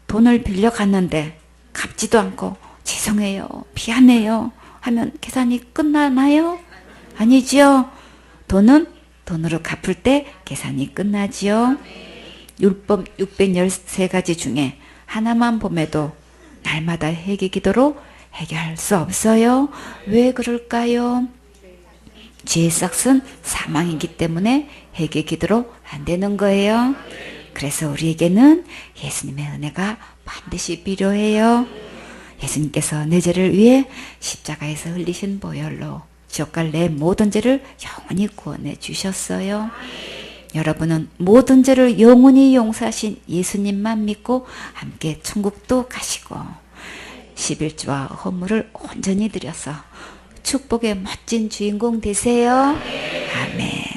돈을 빌려갔는데 갚지도 않고 죄송해요, 미안해요 하면 계산이 끝나나요? 아니지요. 돈은 돈으로 갚을 때 계산이 끝나지요. 율법 613가지 중에 하나만 봄에도 날마다 회개 기도로 해결할 수 없어요. 왜 그럴까요? 죄의 싹은 사망이기 때문에 회개 기도로 안 되는 거예요. 그래서 우리에게는 예수님의 은혜가 반드시 필요해요. 예수님께서 내 죄를 위해 십자가에서 흘리신 보혈로 지옥 갈 내 모든 죄를 영원히 구원해 주셨어요. 여러분은 모든 죄를 영원히 용서하신 예수님만 믿고 함께 천국도 가시고 11조와 헌물을 온전히 드려서 축복의 멋진 주인공 되세요. 아멘.